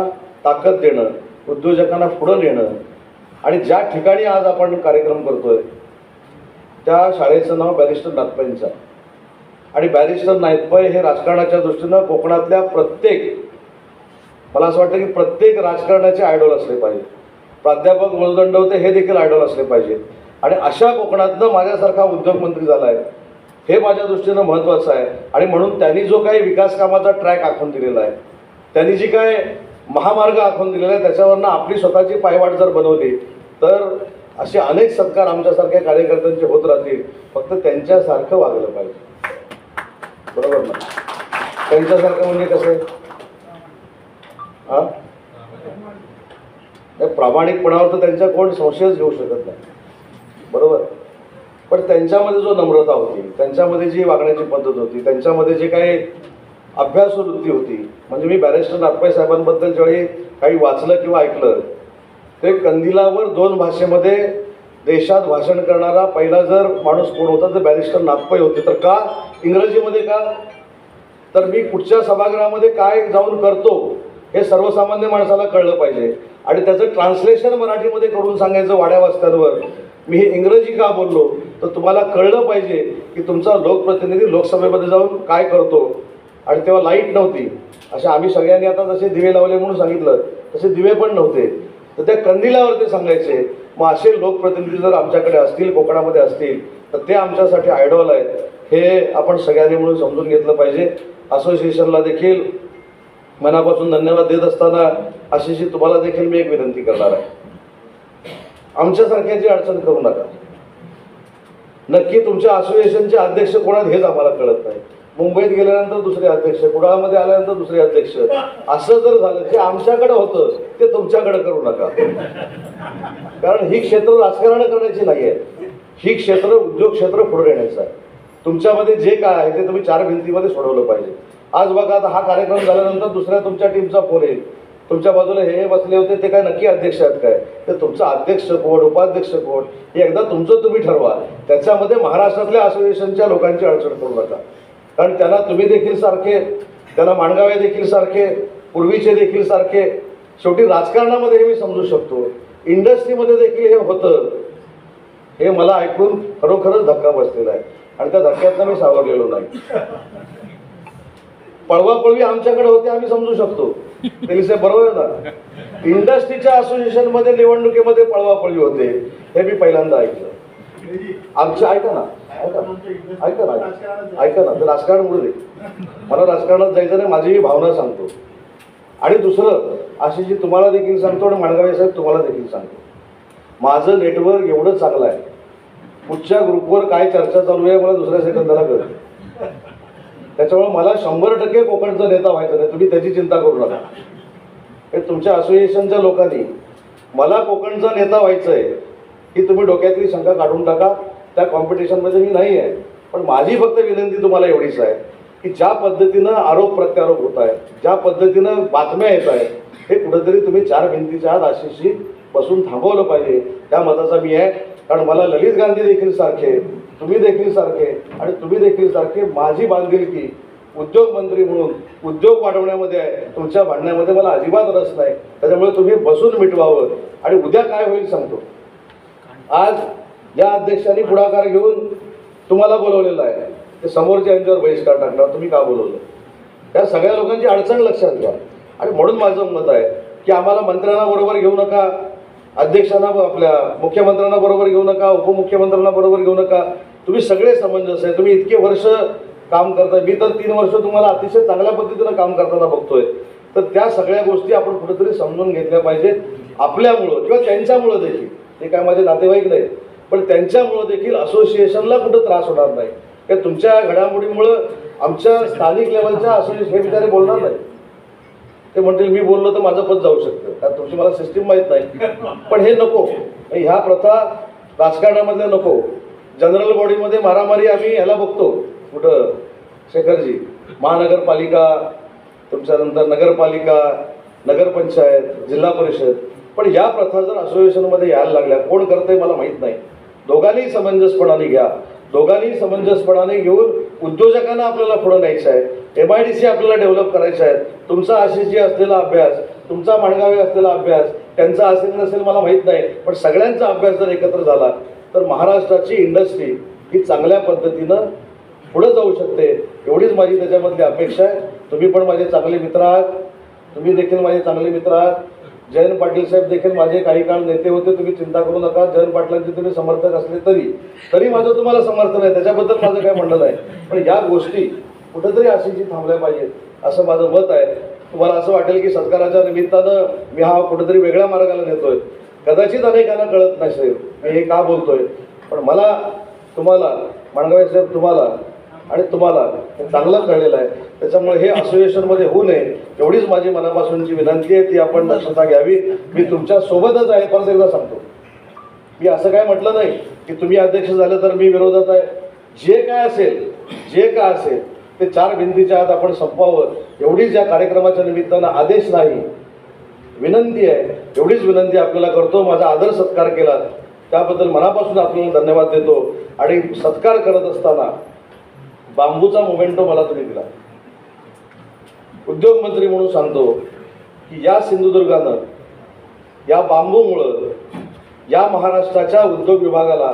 ताकद देणं, उद्योजकांना पुढं नेणं, आणि ज्या ठिकाणी आज आपण कार्यक्रम करतोय त्या शाळेचं नाव बॅरिस्टर नाथपैंचं आहे. आणि बॅरिस्टर नाथपै हे राजकारणाच्या दृष्टीनं कोकणातल्या मला असं वाटतं की प्रत्येक राजकारणाचे आयडॉल असले पाहिजे. प्राध्यापक मुलदंड होते हे देखील आयडॉल असले पाहिजे. आणि अशा कोकणातनं माझ्यासारखा उद्योगमंत्री झाला आहे हे माझ्या दृष्टीनं महत्त्वाचं आहे. आणि म्हणून त्यांनी जो काही विकास कामाचा ट्रॅक आखून दिलेला आहे, त्यांनी जी काय महामार्ग आखून दिलेला आहे, त्याच्यावरनं आपली स्वतःची पायवाट जर बनवली तर असे अनेक सत्कार आमच्यासारख्या कार्यकर्त्यांचे होत राहतील. फक्त त्यांच्यासारखं वागलं पाहिजे, बरोबर ना? त्यांच्यासारखं म्हणजे कसं हा प्रामाणिकपणावर तर त्यांच्या कोण संशयच घेऊ शकत नाही, बरोबर. पण त्यांच्यामध्ये जो नम्रता होती, त्यांच्यामध्ये जी वागण्याची पद्धत होती, त्यांच्यामध्ये जे काही अभ्यासू वृत्ती होती, म्हणजे मी बॅरिस्टर नाथपै साहेबांबद्दल ज्यावेळी काही वाचलं किंवा ऐकलं, ते कंदिलावर 2 भाषेमध्ये देशात भाषण करणारा पहिला जर माणूस कोण होता तर बॅरिस्टर नाथपै होते. तर का इंग्रजीमध्ये का? तर मी कुठच्या सभागृहामध्ये काय जाऊन करतो हे सर्वसामान्य माणसाला कळलं पाहिजे. आणि त्याचं ट्रान्सलेशन मराठीमध्ये करून सांगायचं वाड्या वस्त्यांवर. मी हे इंग्रजी का बोललो तर तुम्हाला कळलं पाहिजे की तुमचा लोकप्रतिनिधी लोकसभेमध्ये जाऊन काय करतो. आणि तेव्हा लाईट नव्हती, असे आम्ही सगळ्यांनी आता जसे दिवे लावले म्हणून सांगितलं तसे दिवे पण नव्हते, तर त्या कंदिलावर ते सांगायचे. मग असे लोकप्रतिनिधी जर आमच्याकडे असतील, कोकणामध्ये असतील, तर ते आमच्यासाठी आयडॉल आहेत, हे आपण सगळ्यांनी म्हणून समजून घेतलं पाहिजे. असोसिएशनला देखील मनापासून धन्यवाद देत असताना आशिषजी तुम्हाला देखील मी एक विनंती करणार आहे, आमच्यासारख्याची अडचण करू नका. नक्की तुमच्या असोसिएशनचे अध्यक्ष कोण आहेत हेच आम्हाला कळत नाही. मुंबईत गेल्यानंतर दुसरे अध्यक्ष, कुडाळमध्ये आल्यानंतर दुसरे अध्यक्ष, असं जर झालं जे आमच्याकडे होतं ते तुमच्याकडे करू नका. कारण ही क्षेत्र राजकारण करण्याची नाही आहे, ही क्षेत्र उद्योग क्षेत्र पुढे नेण्याचं आहे. तुमच्यामध्ये जे काय आहे ते तुम्ही 4 भिंतीमध्ये सोडवलं पाहिजे. आज बघा, आता हा कार्यक्रम झाल्यानंतर दुसऱ्या तुमच्या टीमचा फोन येईल, तुमच्या बाजूला हे बसले होते ते काय नक्की अध्यक्ष आहेत काय, तर तुमचा अध्यक्ष कोण, उपाध्यक्ष कोण, हे एकदा तुमचं तुम्ही ठरवा. त्याच्यामध्ये महाराष्ट्रातल्या असोसिएशनच्या लोकांची अडचण करू नका. कारण त्यांना तुम्ही देखील सारखे, त्यांना माणगावे देखील सारखे, पूर्वीचे देखील सारखे. शेवटी राजकारणामध्ये हे मी समजू शकतो, इंडस्ट्रीमध्ये देखील हे होतं, हे मला ऐकून खरोखरच धक्का बसलेला आहे. आणि त्या धक्क्यातनं मी सावरलेलो नाही. पळवापळवी आमच्याकडे होते आम्ही समजू शकतो, ते बरोबर आहे ना. इंडस्ट्रीच्या असोसिएशनमध्ये निवडणुकीमध्ये पळवापळवी होते हे मी पहिल्यांदा ऐकलं. आमच्या ऐका ना, ते राजकारण मुळे दे, मला राजकारणात जायचं नाही, माझी भावना सांगतो. आणि दुसरं आशिषजी तुम्हाला देखील सांगतो आणि माणगावे साहेब तुम्हाला देखील सांगतो, माझं नेटवर्क एवढं चांगलं आहे, कुठच्या ग्रुपवर काय चर्चा चालू आहे मला दुसऱ्या सेकंदाला कळतं. त्याच्यामुळे मला 100% कोकणचा नेता व्हायचं नाही, तुम्ही त्याची चिंता करू नका. हे तुमच्या असोसिएशनच्या लोकांनी मला कोकणचा नेता व्हायचं आहे ही तुम्ही डोक्यातली शंका काढून टाका. त्या कॉम्पिटिशनमध्ये मी नाही आहे. पण माझी फक्त विनंती तुम्हाला एवढीच आहे की ज्या पद्धतीनं आरोप प्रत्यारोप होत आहे, ज्या पद्धतीनं बातम्या येत आहेत, हे कुठेतरी तुम्ही चार भिंतीच्या आत आशिषशी बसून थांबवलं पाहिजे. त्या मताचा मी आहे. कारण मला ललित गांधी देखील सारखे, तुम्ही देखील सारखे आणि तुम्ही देखील सारखे माझी बांधिलकी उद्योग मंत्री म्हणून उद्योग वाढवण्यामध्ये आहे. तुमच्या भांडण्यामध्ये मला अजिबात रस नाही. त्याच्यामुळे तुम्ही बसून मिटवावं. आणि उद्या काय होईल सांगतो. आज या अध्यक्षांनी पुढाकार घेऊन तुम्हाला बोलवलेलं आहे. ते समोरच्या यांच्यावर बहिष्कार टाकणार. तुम्ही का बोलवलं? या सगळ्या लोकांची अडचण लक्षात घ्या. आणि म्हणून माझं मत आहे की आम्हाला मंत्र्यांना बरोबर घेऊ नका, अध्यक्षांना आपल्या मुख्यमंत्र्यांना बरोबर घेऊ नका, उपमुख्यमंत्र्यांना बरोबर घेऊ नका. तुम्ही सगळे समंजस आहे. तुम्ही इतके वर्ष काम करताय. मी तर 3 वर्ष तुम्हाला अतिशय चांगल्या पद्धतीनं काम करताना बघतोय. तर त्या सगळ्या गोष्टी आपण कुठेतरी समजून घेतल्या पाहिजेत. आपल्यामुळं किंवा त्यांच्यामुळं देखील, ते काय माझे नातेवाईक नाहीत, पण त्यांच्यामुळं देखील असोसिएशनला कुठं त्रास होणार नाही. की तुमच्या घडामोडीमुळं आमच्या स्थानिक लेवलच्या असोसिएशन हे बिचारे बोलणार नाही. ते म्हणतील मी बोललो तर माझं पद जाऊ शकतं, कारण तुमची मला सिस्टीम माहीत नाही. पण हे नको. ह्या प्रथा राजकारणामधल्या नको. जनरल बॉडीमध्ये मारामारी आम्ही ह्याला बघतो. कुठं शेखरजी, महानगरपालिका, तुमच्यानंतर नगरपालिका, नगरपंचायत, जिल्हा परिषद. पण या प्रथा जर असोसिएशनमध्ये यायला लागल्या, कोण करतंय मला माहीत नाही. दोघांनी समंजसपणाने घ्या. दोघांनी समंजसपणाने घेऊन उद्योजकांना आपल्याला पुढं न्यायचं आहे. MIDC आपल्याला डेव्हलप करायचं आहे. तुमचा आशिषजी असलेला अभ्यास, तुमचा माणगावे असलेला अभ्यास, त्यांचा असेल नसेल मला माहीत नाही, पण सगळ्यांचा अभ्यास जर एकत्र झाला तर महाराष्ट्राची इंडस्ट्री ही चांगल्या पद्धतीनं पुढं जाऊ शकते. एवढीच माझी त्याच्यामधली अपेक्षा आहे. तुम्ही पण माझे चांगले मित्र आहात. तुम्ही देखील माझे चांगले मित्र आहात. जयंत पाटील साहेब देखील माझे काही काळ नेते होते. तुम्ही चिंता करू नका. जयंत पाटलांचे तुम्ही समर्थक असले तरी माझं तुम्हाला समर्थन आहे. त्याच्याबद्दल माझं काय म्हणणं नाही. पण या गोष्टी कुठंतरी अशीची थांबल्या पाहिजेत असं माझं मत आहे. तुम्हाला असं वाटेल की सत्काराच्या निमित्तानं मी हा कुठेतरी वेगळ्या मार्गाला नेतोय. कदाचित अनेकांना कळत नसेल मी हे का बोलतोय. पण मला, तुम्हाला, माणगावे साहेब, तुम्हाला आणि तुम्हाला हे चांगलं कळलेलं आहे. त्याच्यामुळे हे असोसिएशनमध्ये होऊ नये एवढीच माझी मनापासूनची विनंती आहे. ती आपण दक्षता घ्यावी. मी तुमच्या सोबतच आहे. परत एकदा सांगतो, मी असं काय म्हटलं नाही की तुम्ही अध्यक्ष झालं तर मी विरोधात आहे. जे काय असेल ते चार भिंतीच्या आत आपण संपवावं एवढीच या कार्यक्रमाच्या निमित्तानं आदेश नाही, विनंती आहे. एवढीच विनंती आपल्याला करतो. माझा आदर सत्कार केला त्याबद्दल मनापासून आपल्याला धन्यवाद देतो. आणि सत्कार करत असताना बांबूचा मोमेंटो मला तुम्ही दिला. उद्योग मंत्री म्हणून सांगतो की या सिंधुदुर्गानं, या बांबूमुळं या महाराष्ट्राच्या उद्योग विभागाला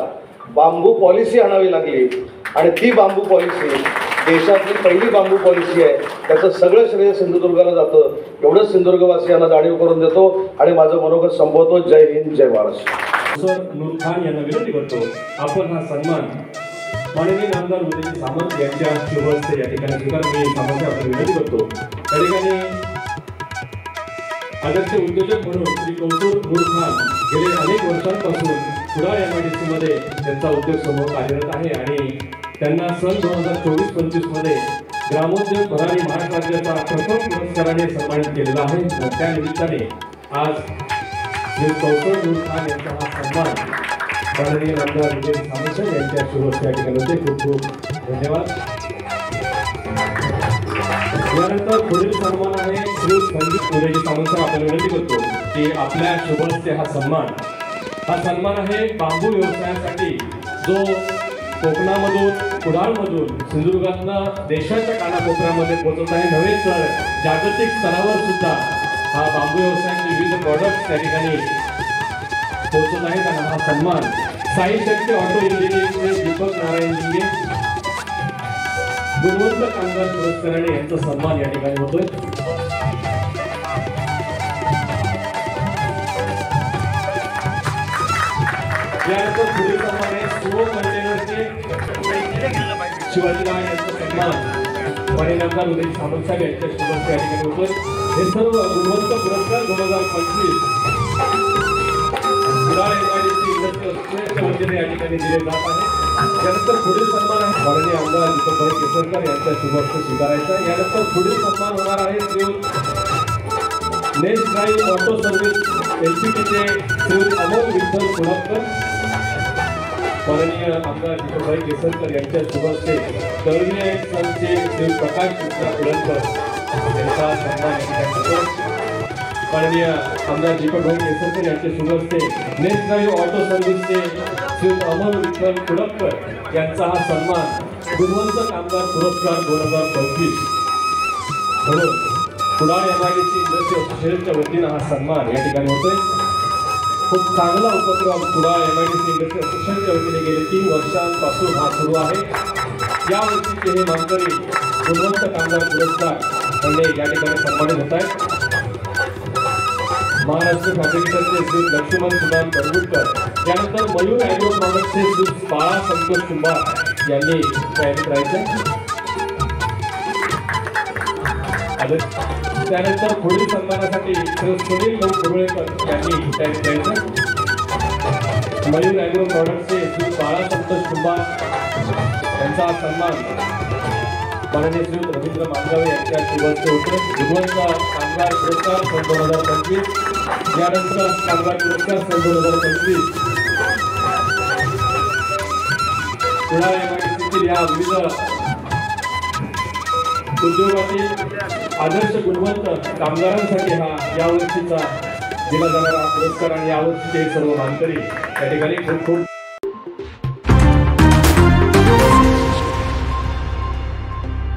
बांबू पॉलिसी आणावी लागली. आणि ती बांबू पॉलिसी देशातली पहिली बांबू पॉलिसी आहे. त्याचं सगळं श्रेय सिंधुदुर्गाला जातं. एवढंच सिंधुदुर्गवासियांना जाणीव करून देतो आणि माझं मनोगत संपवतो. जय हिंद, जय महाराष्ट्र. सर नूर खान यांना विनंती करतो आपण हा सन्मान माननीय आमदार उदयजी सामंत यांच्या शुभ हस्ते या ठिकाणी स्वीकार मी सामंत आपण विनंती करतो. त्या ठिकाणी आदर्श उद्योजक म्हणून श्री कौतुक नूर खान गेले अनेक वर्षांपासून कुडाळ MIDC मध्ये त्यांचा उद्योग समूह कार्यरत आहे आणि त्यांना सन 2024-25 मध्ये ग्रामोद्योग भरारी महाराष्ट्र राज्याचा प्रथम पुरस्काराने सन्मानित केलेला आहे. त्या निमित्ताने आज श्री कौतुक नूर खान यांचा हा सन्मान माननीय आमदार उदयजी सामंत यांच्या शुभ हस्ते या ठिकाणी होते. खूप खूप धन्यवाद. यानंतर पुढील सन्मान आहे श्री संदीप उदयजी सामंत. आपल्याला विनंती करतो की आपल्या शुभ हस्ते हा सन्मान आहे बांबू व्यवसायासाठी जो कोकणामधून, कुडाळमधून, सिंधुदुर्गातनं देशाच्या कानाकोपऱ्यामध्ये पोहोचत आहे. नव्हे तर जागतिक स्तरावर सुद्धा हा बांबू व्यवसायाचे विविध प्रॉडक्ट्स त्या ठिकाणी पोहोचत आहेत. आणि हा सन्मान साई शक्ती ऑटो इंजिनिअरिंगचे दीपक नारायण लिंगे गुणवंत कामगार पुरस्काराने यांचा सन्मान या ठिकाणी होतोय. यानंतर पुढील सन्मान आहे सुमो कंटेनरचे शिवाजीराव यांचा सन्मान माननीय आमदार उदयजी सामंत साहेब यांच्या शुभ हस्ते या ठिकाणी होतोय. हे सर्व गुणवंत पुरस्कार 2025 कुडाळ MIDC इंडस्ट्रीजच्या वतीने या ठिकाणी दिले जात आहे. यानंतर पुढील सन्मान आहे माननीय आमदार दीपकभाई केसरकर यांच्या शुभ हस्ते स्वीकारायचा. यानंतर पुढील सन्मान होणार आहे Shri next drive auto service LPTचे श्री अमोल विठ्ठल सोडकर माननीय आमदार दीपकभाई केसरकर यांच्या शुभ हस्ते तरुणी संघचे श्री प्रकाश कृष्णा कुलकर यांचा सन्मान या ठिकाणी होतो. माननीय आमदार दीपकभाई केसरकर यांच्या शुभ हस्ते नेक्स्ट ड्राईव्ह ऑटो सर्व्हिसचे श्री अमोल विठ्ठल कुलकर यांचा हा सन्मान गुणवंत कामगार पुरस्कार 2025 म्हणून कुडाळ MIDC इंडस्ट्री असोसिएशनच्या वतीनं हा सन्मान या ठिकाणी होतोय. खूप चांगला उपक्रम कुडाळ MIDC इंडस्ट्री असोसिएशनच्या वतीने गेले 3 वर्षांपासून हा सुरू आहे. यावर्षीचे हे मानकरी गुणवंत कामगार पुरस्कार या ठिकाणी सन्मानित होत आहेत. महाराष्ट्र फॅब्रिकेटरचे श्री लक्ष्मण सुदाम करगुटकर, त्यानंतर मयूर ॲग्रो प्रॉडक्टचे श्री बाळा संतोष कुंभार यांनी तयारीत राहायचं. त्यानंतर पुढील सन्मानासाठी श्री सुनील भाऊ कुरुळेकर यांनी तयारीत राहायचं. मयूर ॲग्रो प्रॉडक्टचे श्री बाळा संतोष कुंभार यांचा सन्मान माननीय श्री रवींद्र मांजरावे यांच्या शुभ हस्ते होतो. गुणवंत कामगार पुरस्कार सन 2025, यानंतर कामगार पुरस्कार सन 2025 कुडाळ MIDCतील या विविध उद्योगातील आदर्श गुणवंत कामगारांसाठी हा यावर्षीचा दिला जाणारा पुरस्कार आणि यावर्षीचे सर्व मानकरी या ठिकाणी खूप खूप